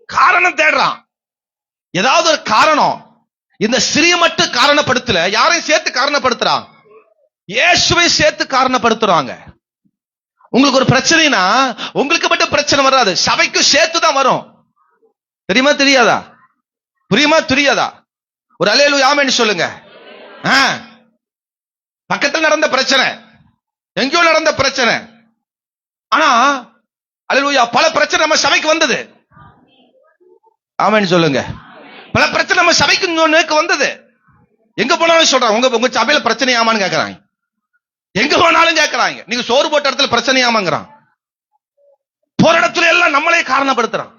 காரணம் தேடுறான். ஏதாவது ஒரு காரணம். இந்த ஸ்திரீ மட்டும் காரணப்படுத்தல, யாரையும் சேர்த்து காரணப்படுத்துறான். இயேசுவை சேர்த்து காரணப்படுத்துறாங்க. உங்களுக்கு ஒரு பிரச்சனைனா உங்களுக்கு மட்டும் பிரச்சனை வராது, சபைக்கு சேர்த்து தான் வரும். தெரியுமா தெரியாதா? புரியுமா தெரியாதா? ஒரு அல்லேலூயா ஆமென் சொல்லுங்க. பக்கத்தில் நடந்த பிரச்சனை, எங்கேயோ நடந்த பிரச்சனை, ஆனா அல்லேலூயா பல பிரச்சனை நம்ம சபைக்கு வந்தது. ஆமென் சொல்லுங்க. பல பிரச்சனை நம்ம சபைக்கு வந்தது. எங்க போனாலும் சொல்றாங்க, உங்க சபையில பிரச்சனையாமான்னு கேட்கறாங்க. எங்க போனாலும் கேட்கறாங்க, நீங்க சோறு போட்ட இடத்துல பிரச்சனையாமாங்கிறான். போற இடத்துல எல்லாம் நம்மளே காரணப்படுத்துறான்.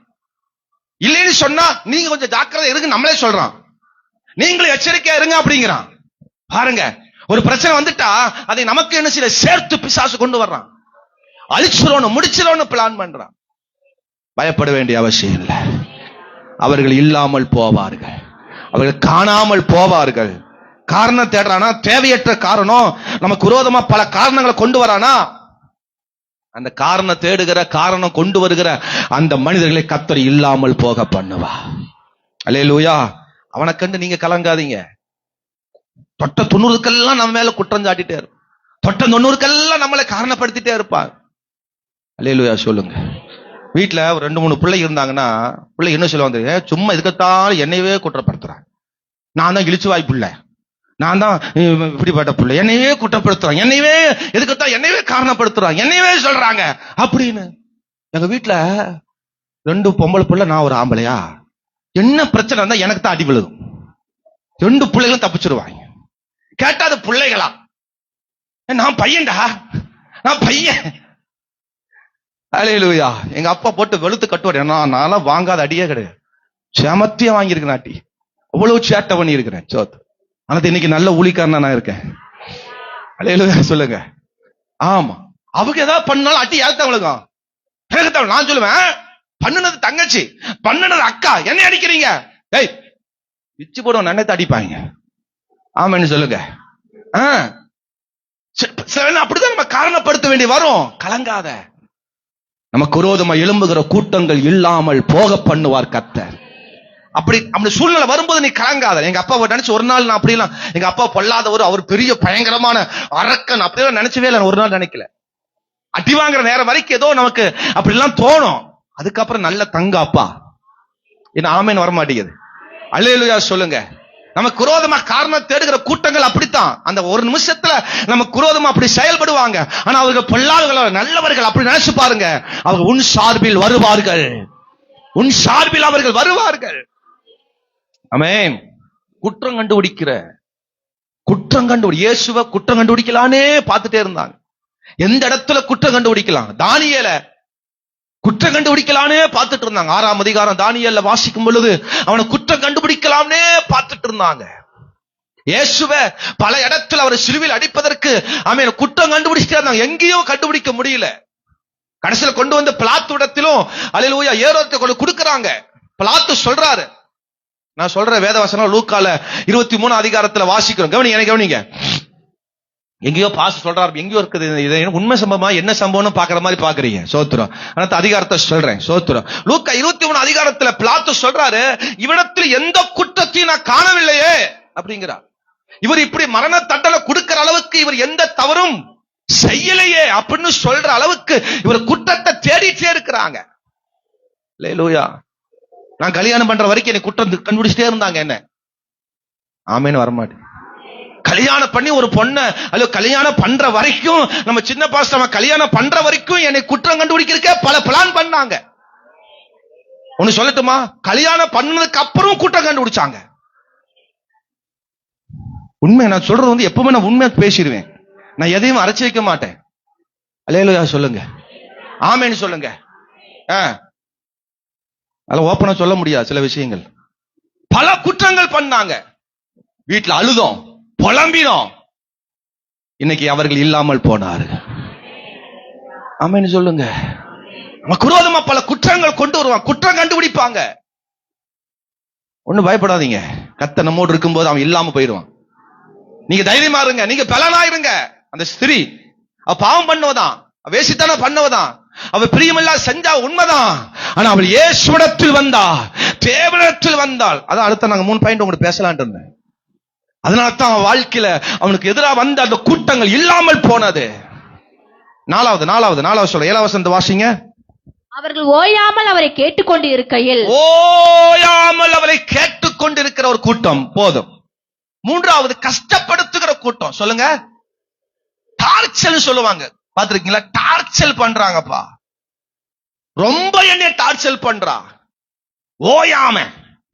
இல்லைன்னு சொன்னா நீங்க கொஞ்சம் ஜாக்கிரதை இருங்க நம்மளே சொல்றான். நீங்களும் எச்சரிக்கையா இருங்க அப்படிங்கிறான். பாருங்க, ஒரு பிரச்சனை வந்துட்டா அதை நமக்கு என்ன செய்ய சேர்த்து பிசாசு கொண்டு வர்றான். அழிச்சிரோன்னு முடிச்சிரோன்னு பிளான் பண்றான். பயப்பட வேண்டிய அவசியம் இல்லை. அவர்கள் இல்லாமல் போவார்கள், அவர்கள் காணாமல் போவார்கள். காரணம் தேடுறானா, தேவையற்ற காரணம், நமக்கு விரோதமா பல காரணங்களை கொண்டு வரானா, அந்த காரணம் தேடுகிற காரணம் கொண்டு வருகிற அந்த மனிதர்களை கர்த்தர் இல்லாமல் போக பண்ணுவா. அல்லேலூயா. அவனை கண்டு நீங்க கலங்காதீங்க. தொட்ட 90க்கெல்லாம் நம்ம மேல குற்றம் சாட்டிட்டே இருப்பான். தொட்ட 90க்கெல்லாம் நம்மளை காரணப்படுத்திட்டே இருப்பாங்க. அல்லேலூயா சொல்லுங்க. வீட்டுல ஒரு 2-3 பிள்ளை இருந்தாங்கன்னா, பிள்ளை என்ன சொல்லுவாங்க, சும்மா இதுக்கத்தான் என்னையவே குற்றப்படுத்துறாங்க, நான் தான் இழிச்சு வாய் பிள்ளை, நான் தான் இப்படிப்பட்ட பிள்ளை, என்னையவே குற்றப்படுத்துறாங்க, என்னையவே எதுக்கத்தான் என்னையவே காரணப்படுத்துறாங்க, என்னையவே சொல்றாங்க அப்படின்னு. எங்க வீட்டுல 2 பொம்பளை பிள்ளை, நான் ஒரு ஆம்பளையா, என்ன பிரச்சனை இருந்தா எனக்கு தான் அடி விழுகும். 2 பிள்ளைகளும் தப்பிச்சிருவாங்க. கேட்டா அது பிள்ளைகளா, நான் பையன்டா, நான் பையன். அல்லேலூயா. எங்க அப்பா போட்டு வெளுத்து கட்டுவார். நான் வாங்காத அடியே கிடையாது, சேமத்தியா வாங்கியிருக்கேன் அடி, அவ்வளவு சேட்டை பண்ணி இருக்கிறேன். சோத்து ஆனா இன்னைக்கு நல்ல ஊழிக்காரனா நான் இருக்கேன். அல்லேலூயா சொல்லுங்க. ஆமா, அவங்க ஏதாவது பண்ணாலும் அடி ஏத்த விழுகும். நான் சொல்லுவேன், பண்ணுனது தங்கச்சி, பண்ணுனது அக்கா, என்ன அடிக்கிறீங்க, ஏய் பிச்சு போடுவோம், நன்னத்தை அடிப்பாங்க. ஆமான்னு சொல்லுங்க. அப்படிதான் நம்ம காரணப்படுத்த வேண்டி வரும். கலங்காத. நமக்கு விரோதமா எழும்புகிற கூட்டங்கள் இல்லாமல் போக பண்ணுவார் கர்த்தர். அப்படி சூழ்நிலை வரும்போது நீ கலங்காத. எங்க அப்பா நினைச்சு ஒரு நாள் நான் அப்படிலாம், எங்க அப்பா பொல்லாதவர், அவர் பெரிய பயங்கரமான அரக்கன் அப்படிலாம் நினைச்சவே இல்லை. ஒரு நாள் நினைக்கல. அடி வாங்குற நேரம் வரைக்கும் ஏதோ நமக்கு அப்படிலாம் தோணும். அதுக்கப்புறம் நல்ல தங்க அப்பா என்ன ஆமேன்னு வர மாட்டேங்குது. அல்லேலூயா சொல்லுங்க. நமக்கு விரோதமா காரணம் தேடுகிற கூட்டங்கள் அப்படித்தான். அந்த ஒரு நிமிஷத்துல நமக்கு விரோதமா அப்படி செயல்படுவாங்க. ஆனா அவர்கள் பொல்லாதவர்கள் நல்லவர்கள். அப்படி நினைச்சு பாருங்க, அவங்க உன் சார்பில் வருவார்கள், உன் சார்பில் அவர்கள் வருவார்கள். ஆமென். குற்றம் கண்டுபிடிக்கிற இயேசுவை குற்றம் கண்டுபிடிக்கலானே பார்த்துட்டே இருந்தாங்க. எந்த இடத்துல குற்றம் கண்டுபிடிக்கலாம், தானியேல குற்றம் கண்டுபிடிக்கலானே பார்த்துட்டு இருந்தாங்க. 6ஆம் அதிகாரம் தானியேல வாசிக்கும் பொழுது அவனை குற்றம் கண்டுபிடிக்கலாம்னே பார்த்துட்டு இருந்தாங்க. இயேசுவை பல இடத்துல அவர் சிலுவையில் அடிப்பதற்கு அவன் குற்றம் கண்டுபிடிச்சிட்டே இருந்தாங்க. எங்கேயும் கண்டுபிடிக்க முடியல. கடைசியில கொண்டு வந்து பிலாத்து இடத்திலும் அல்லேலூயா ஏரோதுக்கு கொண்டு கொடுக்கறாங்க. பிலாத்து சொல்றாரு, நான் சொல்ற வேதவசனம் லூக்கால 23 அதிகாரத்துல வாசிக்கிறோம். கவனிங்க. எங்கேயோ பாஸ் சொல்றாரு, எங்கேயோ இருக்குது. இது உண்மை சம்பவமா என்ன சம்பவம்னு பாக்குற மாதிரி பாக்குறீங்க. சோத்திரம். அந்த அதிகாரத்தை சொல்றேன். சோத்திரம். லூக்கா 23 அதிகாரத்துல பிலாத்து சொல்றாரு, இவ்விடத்தில் எந்த குற்றத்தையும் நான் காணவில்லையே அப்படிங்கிறார். இவர் இப்படி மரண தண்டனை கொடுக்கிற அளவுக்கு இவர் எந்த தவறும் செய்யலையே அப்படின்னு சொல்ற அளவுக்கு இவர் குற்றத்தை தேடிட்டே இருக்கிறாங்க. அல்லேலூயா. நான் கல்யாணம் பண்ற வரைக்கும் என்னை குற்றம் கண்டுபிடிச்சிட்டே இருந்தாங்க என்ன. ஆமேன்னு வரமாட்டேன். கல்யாணம் பண்ணி ஒரு பொண்ணை அல்ல கல்யாணம் பண்ற வரைக்கும் நம்ம சின்ன பாஸ்டர் கல்யாணம் பண்ற வரைக்கும் என்னை குற்றம் கண்டுபிடிக்கிறதுக்கே பல பிளான் பண்ணாங்க. ஒண்ணு சொல்லட்டுமா, கல்யாணம் பண்ணதுக்கு அப்புறம் குற்றம் கண்டுபிடிச்சாங்க. உண்மை நான் சொல்றது எப்பவுமே நான் உண்மையா பேசிடுவேன். நான் எதையும் அரைச்சு வைக்க மாட்டேன். அல்லேலூயா சொல்லுங்க, ஆமேன்னு சொல்லுங்க. அதெல்லாம் ஓப்பனா சொல்ல முடியாது சில விஷயங்கள். பல குற்றங்கள் பண்ணாங்க, வீட்டுல அழுதோம், புலம்பினோம். இன்னைக்கு அவர்கள் இல்லாமல் போனார்கள். ஆமேன்னு சொல்லுங்க. நமக்கு விரோதமா பல குற்றங்கள் கொண்டு வருவாங்க, குற்றம் கண்டுபிடிப்பாங்க. ஒண்ணு பயப்படாதீங்க, கர்த்தர் நம்மோடு இருக்கும்போது அவன் இல்லாம போயிடுவான். நீங்க தைரியமா இருங்க, நீங்க பலனாயிருங்க. அந்த ஸ்திரீ அவ பாவம் பண்ணுவதான், வேசித்தனம் பண்ணுவதான், அவ பிரியமில்லா செஞ்சா உண்மைதான். ஆனா அவள் இயேசுவிடத்தில் வந்தா, தேவனிடத்தில் வந்தாள். அதான் அடுத்த நாங்க 3 பாயிண்ட் உங்களுக்கு பேசலாம்னு இருந்தேன். அதனால தான் அவன் வாழ்க்கையில அவனுக்கு எதிராக வந்த அந்த கூட்டங்கள் இல்லாமல் போனது. நாலாவது சொல்ல 7வது வசனத்தை வாசிங்க. அவர்கள் ஓயாமல் அவரை கேட்டுக்கொண்டு இருக்கையில், ஓயாமல் அவரை கேட்டுக்கொண்டிருக்கிற ஒரு கூட்டம் போதும். 3வது கஷ்டப்படுத்துகிற கூட்டம். சொல்லுங்க, டார்ச்சல் சொல்லுவாங்க. பாத்திருக்கீங்களா? டார்ச்சல் பண்றாங்கப்பா, ரொம்ப என்னைய டார்ச்சல் பண்றா. ஓயாம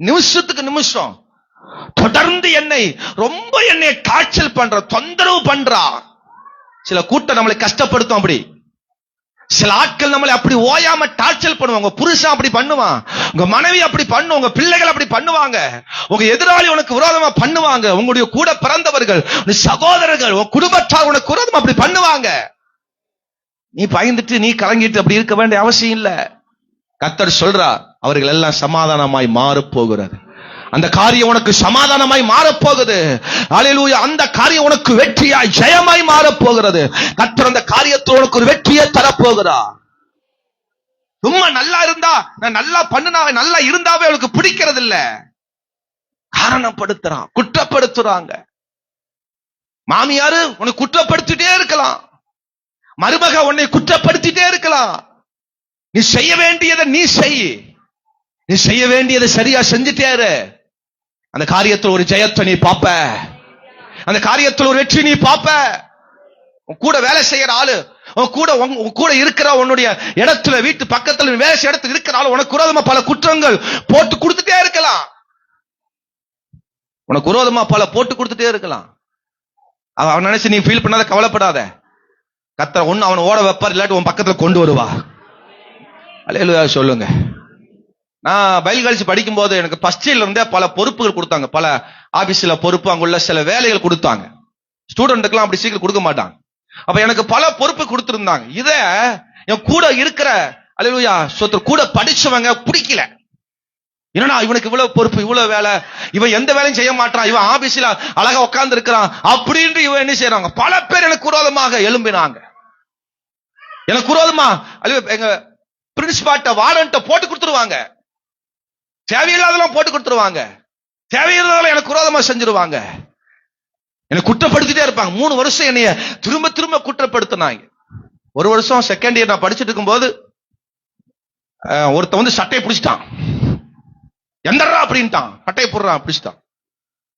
நிமிஷத்துக்கு நிமிஷம் தொடர்ந்து ரொம்ப என்னை டார்ச்சல் பண்ற, தொந்தரவு பண்றா. சில கூட்டம் நம்மளை கஷ்டப்படுத்தும். அப்படி சில ஆட்கள் நம்மளை அப்படி ஓயாம டார்ச்சல் பண்ணுவாங்க. புருஷன் அப்படி பண்ணுவான், உங்க மனைவி அப்படி பண்ணும், உங்க பிள்ளைகள் அப்படி பண்ணுவாங்க, உங்க எதிராளி உனக்கு விரோதமா பண்ணுவாங்க, உங்களுடைய கூட பிறந்தவர்கள், சகோதரர்கள், உங்க குடும்பத்தார் உனக்கு விரோதமா அப்படி பண்ணுவாங்க. நீ பயந்துட்டு நீ கலங்கிட்டு அப்படி இருக்க வேண்டிய அவசியம் இல்ல. கர்த்தர் சொல்றா, அவர்கள் எல்லாம் சமாதானமாய் மாறப் போகிறது. அந்த காரியம் உனக்கு சமாதானமாய் மாறப்போகுது. அல்லேலூயா. அந்த காரியம் உனக்கு வெற்றியாய் ஜெயமாய் மாறப்போகிறது. கர்த்தர் அந்த காரியத்தில் உனக்கு ஒரு வெற்றியை தரப்போகிறார். சும்மா நல்லா இருந்தா, நான் நல்லா பண்ணுனா, நல்லா இருந்தாவே அவளுக்கு பிடிக்கிறது இல்ல, காரணப்படுத்துறான், குற்றப்படுத்துறாங்க. மாமியாரு உன்னை குற்றப்படுத்திட்டே இருக்கலாம், மருமக உன்னை குற்றப்படுத்திட்டே இருக்கலாம். நீ செய்ய வேண்டியதை நீ செய், நீ செய்ய வேண்டியதை சரியா செஞ்சுட்டே இரு. அந்த காரியத்தில் ஒரு ஜெயத்தை நீ பாப்ப, அந்த காரியத்தில் ஒரு வெற்றி நீ பாப்ப. உன் கூட வேலை செய்யற ஆளு, உன் கூட இருக்கிற, உன்னுடைய இடத்துல வீட்டு பக்கத்துல வேலை செய்ய இடத்துல இருக்கிற ஆளு உனக்கு விரோதமா பல குற்றங்கள் போட்டு கொடுத்துட்டே இருக்கலாம். உனக்கு விரோதமா பல போட்டு கொடுத்துட்டே இருக்கலாம். அவன் நினைச்சு நீ ஃபீல் பண்ணாத, கவலைப்படாத. கர்த்தர் ஒண்ணு அவன் ஓட வைப்பார், இல்லாட்டி உன் பக்கத்துல கொண்டு வருவா. அல்லேலூயா சொல்லுங்க. நான் பைபிள் காலேஜ் படிக்கும் போது எனக்கு ஃபர்ஸ்ட் இயர்ல இருந்தே பல பொறுப்புகள் கொடுத்தாங்க. பல ஆபீஸ்ல பொறுப்பு, அங்குள்ள சில வேலைகள் கொடுத்தாங்க. ஸ்டூடெண்ட்டுக்கெல்லாம் அப்படி சீக்கிரம் கொடுக்க மாட்டாங்க. அப்ப எனக்கு பல பொறுப்பு கொடுத்திருந்தாங்க. இத என் கூட இருக்கிற அல்லேலூயா சொத்தர் கூட படிச்சவங்க பிடிக்கல. என்னன்னா இவனுக்கு இவ்வளவு பொறுப்பு, இவ்வளவு வேலை, இவன் எந்த வேலையும் செய்ய மாட்டான், இவன் ஆபீஸ்ல அழகா உட்கார்ந்து இருக்கிறான் அப்படின்னு இவன் என்ன செய்யறாங்க. பல பேர் எனக்கு விரோதமாக எழும்பினாங்க. எனக்கு விரோதமா எங்க பிரின்சிபால்ட்ட, வார்டன்ட்ட போட்டு கொடுத்துருவாங்க. தேவையில்லாதெல்லாம் போட்டு கொடுத்துருவாங்க, தேவையில்லாதெல்லாம் எனக்கு விரோதமா செஞ்சிருவாங்க, என்னை குற்றப்படுத்திட்டே இருப்பாங்க. 3 வருஷம் என்னைய திரும்ப திரும்ப குற்றப்படுத்தினாங்க. ஒரு வருஷம் செகண்ட் இயர் நான் படிச்சுட்டு இருக்கும் போது ஒருத்த சட்டையை பிடிச்சிட்டான். எந்தரா அப்படின்ட்டான், சட்டையை போடுறான், பிடிச்சிட்டான்.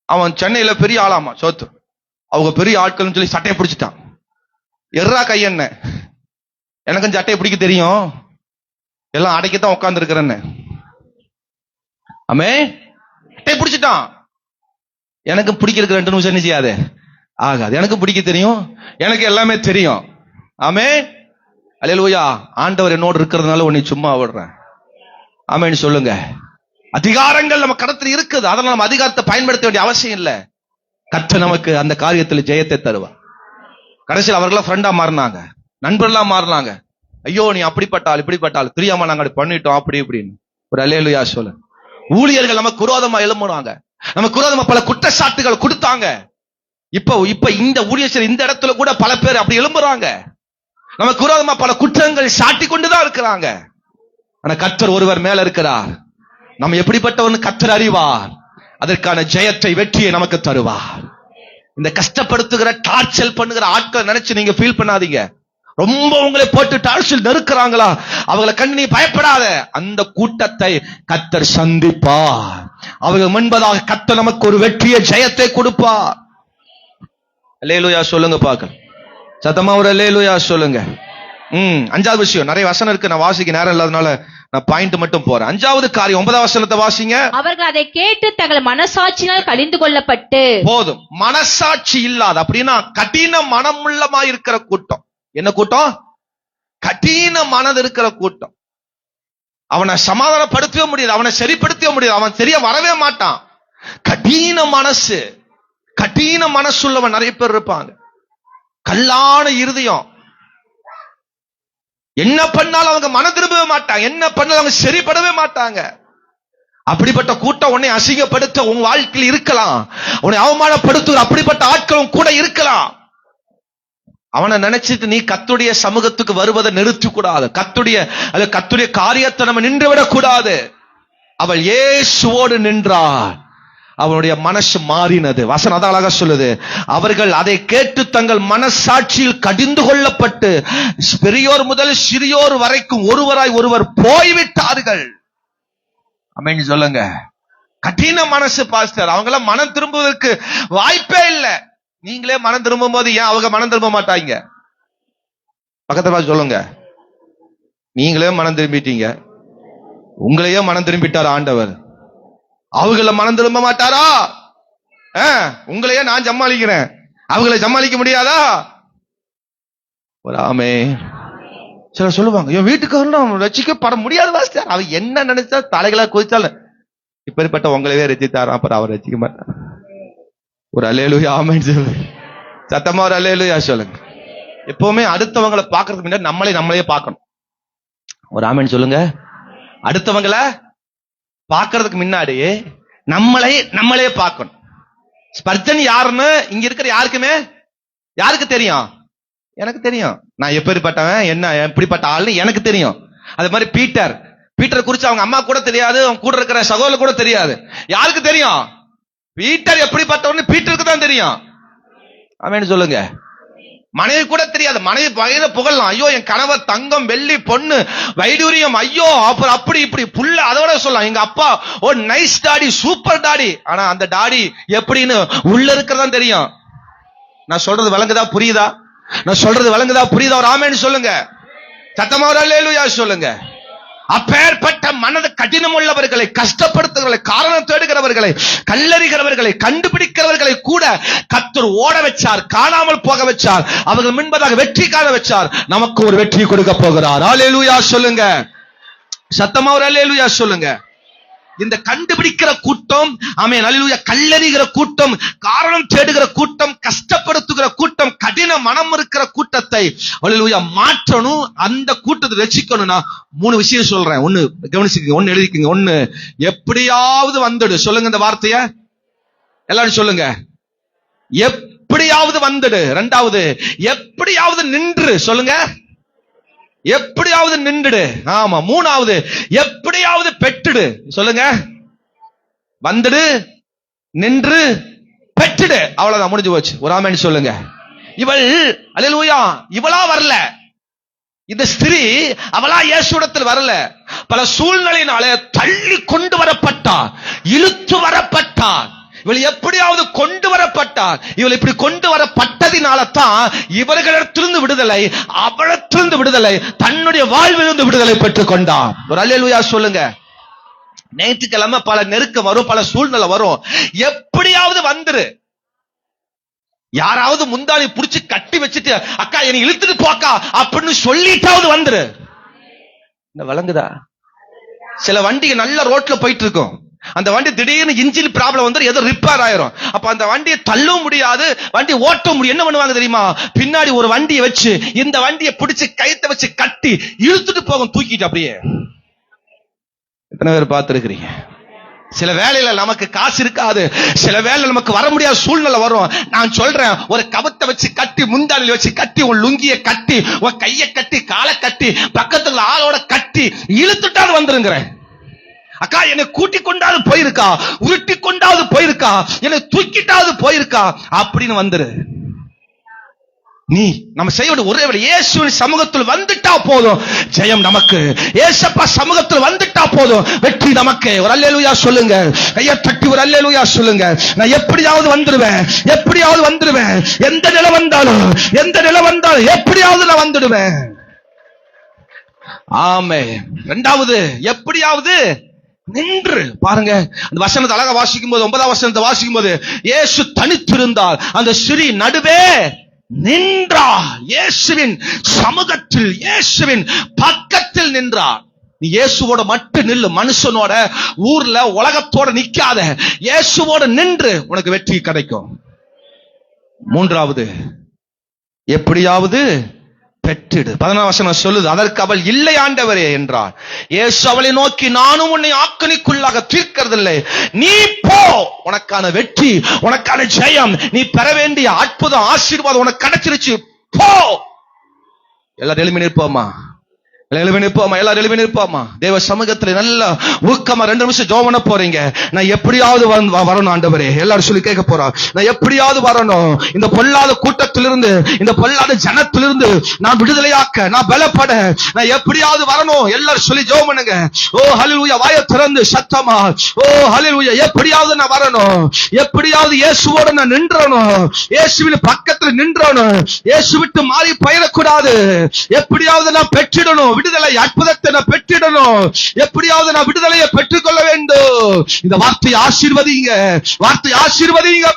அவன் சென்னையில பெரிய ஆளாமா, சோத்து அவங்க பெரிய ஆட்கள் சொல்லி சட்டையை பிடிச்சிட்டான். எர்ரா கையென்ன, எனக்கும் சட்டையை பிடிக்க தெரியும், எல்லாம் அடைக்கத்தான் உட்கார்ந்து இருக்கிறேன்னு. ஆமே, சட்டையை பிடிச்சிட்டான். எனக்கு பிடிக்கிறதுக்கு 2 நிமிஷம் என்ன செய்யாது, ஆகாது. எனக்கு பிடிக்க தெரியும், எனக்கு எல்லாமே தெரியும். ஆமே, அல்லேலூயா. ஆண்டவர் என்னோடு இருக்கிறதுனால உன்னை சும்மா விடுறேன். ஆமேன்னு சொல்லுங்க. அதிகாரங்கள் நம்ம கடத்தில் இருக்குது, அதனால நம்ம அதிகாரத்தை பயன்படுத்த வேண்டிய அவசியம் இல்லை. கர்த்தர் நமக்கு அந்த காரியத்தில் ஜெயத்தை தருவார். கடைசியில் அவர்களாம் ஃப்ரெண்டா மாறினாங்க, நண்பர்களா மாறினாங்க. ஐயோ நீ அப்படிப்பட்டால் இப்படிப்பட்டால், தெரியாம நாங்க அப்படி பண்ணிட்டோம் அப்படி இப்படின்னு. ஒரு அல்லேலூயா சொல்ல. ஊழியர்கள் நமக்கு விரோதமா எழும்புனாங்க, நமக்கு விரோதமா பல குற்றச்சாட்டுகள் கொடுத்தாங்க. இப்ப இந்த ஊழியர் இந்த இடத்துல கூட பல பேர் அப்படி எழும்புறாங்க. நமக்கு விரோதமா பல குற்றங்கள் சாட்டி கொண்டுதான் இருக்கிறாங்க. ஆனா கர்த்தர் ஒருவர் மேல இருக்கிறார். நம்ம எப்படிப்பட்டவன்னு கர்த்தர் அறிவார். அதற்கான ஜெயத்தை, வெற்றியை நமக்கு தருவார். இந்த கஷ்டப்படுத்துகிற, டார்ச்சல் பண்ணுகிற ஆட்கள் நினைச்சு நீங்க ஃபீல் பண்ணாதீங்க. ரொம்ப உங்களை போட்டு டார்ச்சல் நெருக்கிறாங்களா, அவங்களை கண்டு நீ பயப்படாத. அந்த கூட்டத்தை கர்த்தர் சந்திப்பார். அவர்கள் முன்பதாக கர்த்தர் நமக்கு ஒரு வெற்றியை, ஜெயத்தை கொடுப்பார். அல்லேலூயா சொல்லுங்க பார்க்கலாம். சத்தமா ஒரு அல்லேலூயா சொல்லுங்க. அஞ்சாவது விஷயம், நிறைய வசனம் இருக்கு, நான் வாசிக்க நேரம் இல்லாதனால நான் பாயிண்ட் மட்டும் போறேன். அஞ்சாவது காரியம் 9ஆம் வசனத்தை வாசிங்க. அவர்கள் அதை கேட்டு தங்கள் மனசாட்சியினால் கடிந்து கொள்ளப்பட்டு. போதும். மனசாட்சி இல்லாத, அப்படின்னா கடின மனமுள்ளமா இருக்கிற கூட்டம். என்ன கூட்டம்? கடின மனது இருக்கிற கூட்டம். அவனை சமாதானப்படுத்தவே முடியாது, அவனை சரிப்படுத்தவே முடியாது, அவன் சரியா வரவே மாட்டான். கடின மனசு, கடின மனசுள்ளவன் நிறைய பேர் இருப்பாங்க. கல்லான இருதயம். என்ன பண்ணாலும் அவங்க மனம் திரும்பவே மாட்டாங்க, என்ன பண்ணாலும் அவங்க சரிப்படவே மாட்டாங்க. அப்படிப்பட்ட கூட்டம் உன்னை அசிங்கப்படுத்த உன் வாழ்க்கையில் இருக்கலாம், உன்னை அவமானப்படுத்துகிற அப்படிப்பட்ட ஆட்களும் கூட இருக்கலாம். அவனை நினைச்சிட்டு நீ கர்த்தருடைய சமூகத்துக்கு வருவதை நிறுத்தி கூடாது. கர்த்தருடைய காரியத்தை நம்ம நின்று விடக் கூடாது. அவள் இயேசுவோடு நின்றாள், அவனுடைய மனசு மாறினது. வசனம் அதான் அழகா சொல்லுது. அவர்கள் அதை கேட்டு தங்கள் மனசாட்சியில் கடிந்து கொள்ளப்பட்டு பெரியோர் முதல் சிறியோர் வரைக்கும் ஒருவராய் ஒருவர் போய்விட்டார்கள். ஆமென் சொல்லுங்க. கடின மனசு பாஸ்டர், அவங்கள மனம் திரும்புவதற்கு வாய்ப்பே இல்லை. நீங்களே மனம் திரும்பும் போது ஏன் அவங்க மனம் திரும்ப மாட்டாங்க? பக்கத்துல பார்த்து சொல்லுங்க. நீங்களே மனம் திரும்பிட்டீங்க, உங்களையே மனம் திரும்பிட்டார் ஆண்டவர். அவங்கள மனம் திரும்ப மாட்டாரா? உங்களையே நான் சமாளிக்கிறேன், அவங்களை சமாளிக்க முடியாதா? ஆமே. சிலர் சொல்லுவாங்க, என் வீட்டுக்காரன் ரசிக்கப்பட முடியாது பாஸ்டர், அவ என்ன நினைச்சா தலைகளா குதிச்சாலும் இப்படிப்பட்ட உங்களையே ரசித்தாரா, அப்புறம் அவர் ரசிக்க மாட்டார். ஒரு அல்லேலூயா ஆமென் சொல்லுங்க. சத்தமா ஒரு அல்லேலூயா சொல்லுங்க. எப்பவுமே அடுத்தவங்களை பார்க்கறதுக்கு முன்னாடி நம்மளே பார்க்கணும். ஒரு ஆமென் சொல்லுங்க. அடுத்தவங்களை பார்க்கறதுக்கு முன்னாடி நம்மளே பார்க்கணும். ஸ்பர்ஜன் யாருன்னு இங்க இருக்கிற யாருக்கு தெரியும்? எனக்கு தெரியும். நான் எப்படிப்பட்டவன், என்ன எப்படிப்பட்ட ஆள்னு எனக்கு தெரியும். அது மாதிரி பீட்டர் குறிச்சு அவங்க அம்மா கூட தெரியாது, அவங்க கூட இருக்கிற சகோதரர் கூட தெரியாது. யாருக்கு தெரியும்? பீட்டர் எப்படிப்பட்டவன்னு பீட்டருக்கு தான் தெரியும். ஆமென் சொல்லுங்க. மனைவி கூட தெரியாது. மனைவி வயத புகழலாம், ஐயோ என் கணவர் தங்கம் வெள்ளி பொண்ணு வைடூரியம், ஐயோ அப்புறம் அப்படி இப்படி புள்ள அதோட சொல்லலாம், எங்க அப்பா ஓ நைஸ் டாடி, சூப்பர் டாடி. ஆனா அந்த டாடி எப்படின்னு உள்ள இருக்கிறதா தெரியும். நான் சொல்றது விளங்குதா புரியுதா? ஒரு ஆமென் சொல்லுங்க. சத்தமா ஒரு அல்லேலூயா சொல்லுங்க. அப்பேற்பட்ட மனது கடினம் உள்ளவர்களை, கஷ்டப்படுத்துகிறவர்களை, காரணம் தேடுகிறவர்களை, கல்லறிகிறவர்களை, கண்டுபிடிக்கிறவர்களை கூட கர்த்தர் ஓட வச்சார், காணாமல் போக வச்சார், அவர்கள் முன்பதாக வெற்றி காண வச்சார். நமக்கு ஒரு வெற்றி கொடுக்க போகிறார். அல்லேலூயா சொல்லுங்க. சத்தமா ஒரு அல்லேலூயா சொல்லுங்க. இந்த கண்டுபிடிக்கிற கூட்டம், ஆமென் அல்லேலூயா, கல்லறிகிற கூட்டம், காரணம் தேடுகிற கூட்டம், கஷ்டப்படுத்துகிற கூட்டம், கடின மனம் இருக்கிற கூட்டத்தை அல்லேலூயா மாற்றணும். அந்த கூட்டத்தை ரட்சிக்கணும்னா 3 விஷயம் சொல்றேன். ஒன்னு கவனிச்சுக்கங்க, ஒன்னு எழுதிக்கங்க. ஒன்னு, எப்படியாவது வந்துடு. சொல்லுங்க இந்த வார்த்தைய எல்லாரும் சொல்லுங்க. எப்படியாவது வந்துடு. 2வது, எப்படியாவது நின்று. சொல்லுங்க, எப்படியாவது நின்றுடு. ஆமா. 3வது, எப்படியாவது பெற்றுடு. சொல்லுங்க, வந்துடு, நின்று, பெற்றுடு. அவ்வளவுதான், முடிஞ்சு போச்சு. ஒரு ஆமென் சொல்லுங்க. இவள் அல்லேலூயா இவளா வரல, இந்த ஸ்திரீ அவளா இயேசுவிடத்தில் வரல. பல சூழ்நிலையினாலே தள்ளி கொண்டு வரப்பட்டார், இழுத்து வரப்பட்டார். இவள் எப்படியாவது கொண்டு வரப்பட்டார். இவள் இப்படி கொண்டு வரப்பட்டதினால தான் இவர்களிடத்திலிருந்து விடுதலை, அவளிடத்திலிருந்து விடுதலை, தன்னுடைய வாழ்விலிருந்து விடுதலை பெற்றுக் கொண்டார். ஒரு அல்லேலூயா சொல்லுங்க. நேற்றுக்கிழமை பல நெருக்கம் வரும், பல சூழ்நிலை வரும். எப்படியாவது வந்துரு. யாராவது முந்தானி புடிச்சு கட்டி வச்சுட்டு அக்கா என்னை இழுத்துட்டு போக்கா அப்படின்னு சொல்லிட்டாவது வந்துரு. விளங்குதா? சில வண்டிங்க நல்ல ரோட்ல போயிட்டு இருக்கும், அந்த வண்டி திடீர்னு இன்ஜின் ப்ராப்ளம் வந்து ஏதோ ரிப்பேர் ஆயிரும். அப்ப அந்த வண்டியை தள்ளவும் முடியாது, வண்டி ஓட்ட முடியும். என்ன பண்ணுவாங்க தெரியுமா? பின்னாடி ஒரு வண்டியை வச்சு இந்த வண்டியை பிடிச்சு கயித்தை வச்சு கட்டி இழுத்துட்டு போகும், தூக்கிட்டு. அப்படியே எத்தனை பேர் பார்த்திருக்கிறீங்க? சில வேளையில நமக்கு காசு இருக்காது, சில வேளையில நமக்கு வர முடியாத சூழ்நிலை வரும். நான் சொல்றேன், ஒரு கவத்தை வச்சு கட்டி, முந்தானில வச்சு கட்டி, உன் லுங்கிய கட்டி, உன் கைய கட்டி, காலை கட்டி, பக்கத்துல ஆளோட கட்டி இழுத்துட்டாது வந்துருங்கிறேன். அக்கா என்னை கூட்டி கொண்டாவது போயிருக்கா, உருட்டி கொண்டாவது போயிருக்கா, என்னை தூக்கிட்டாவது போயிருக்கா அப்படின்னு வந்துரு. நீ நம்ம செய்ய வேண்டிய ஒரே வழி, இயேசுவின் சமூகத்தில் வந்துட்டா போதும், ஜெயம் நமக்கு. இயேசப்பா சமூகத்தில் வந்துட்டா போதும், வெற்றி நமக்கு. ஒரு அல்லேலூயா சொல்லுங்க, கையை தட்டி ஒரு அல்லேலூயா சொல்லுங்க. நான் எப்படியாவது வந்துடுவேன், எப்படியாவது வந்துடுவேன், எந்த நிலை வந்தாலும் எப்படியாவது நான் வந்துடுவேன். ஆமென். இரண்டாவது, எப்படியாவது நின்று பாருங்க. அந்த வசனத்தை அழகா வாசிக்கும் போது, 9ஆம் வசனத்தை வாசிக்கும் போது, இயேசு தனித்திருந்தால் அந்த சிறி நடுவே நின்றார். இயேசுவின் சமூகத்தில், இயேசுவின் பக்கத்தில் நின்றார். நீ இயேசுவோட மட்டும் நில்லு, மனுஷனோட, ஊர்ல, உலகத்தோட நிக்காத. இயேசுவோட நின்று உனக்கு வெற்றி கிடைக்கும். மூன்றாவது, எப்படியாவது பெற்றிடு. 14ஆம் வசனம் சொல்லுது, அதற்கு அவள் இல்லை ஆண்டவரே என்றார். இயேசு அவளை நோக்கி, நானும் உன்னை ஆக்கணிக்குள்ளாக தீர்க்கிறதில்லை, நீ போ, உனக்கான வெற்றி, உனக்கான ஜெயம், நீ பெற வேண்டிய அற்புதம், ஆசீர்வாதம் உனக்கு கிடைச்சிருச்சு, போ. எல்லாரும் எழுப்பி நிற்போமா, எல்லாரும் எழுப்பி நிற்போமா. தேவ சமூகத்துல நல்ல ஊக்கமா 2 நிமிஷம் ஜெபம் பண்ண போறீங்க. நான் எப்படியாவது வரணும் ஆண்டவரே. எல்லாரும் சொல்லி கேட்க போறோம், நான் எப்படியாவது வரணும். இந்த பொல்லாத கூட்டத்திலிருந்து, இந்த பொல்லாத ஜனத்திலிருந்து நான் விடுதலையாக்க, நான் பலப்பட நான் எப்படியாவது வரணும். எல்லாரும் சொல்லி ஜெபம் பண்ணுங்க. ஓ ஹல்லேலூயா. வாயை திறந்து சத்தமா, ஓ ஹல்லேலூயா. எப்படியாவது நான் வரணும், எப்படியாவது இயேசுவோட நான் நின்றணும், இயேசுவின் பக்கத்துல நின்றணும், இயேசு விட்டு மாறி போயிடக்கூடாது. எப்படியாவது நான் பெற்றிடணும் விடுதலை, அற்புதத்தை நான் பெற்றிடணும். எப்படியாவது நான் விடுதலையை பெற்றுக்கொள்ள வேண்டும். இந்த வார்த்தையை ஆசீர்வதிங்க, வார்த்தையை ஆசீர்வதிங்க.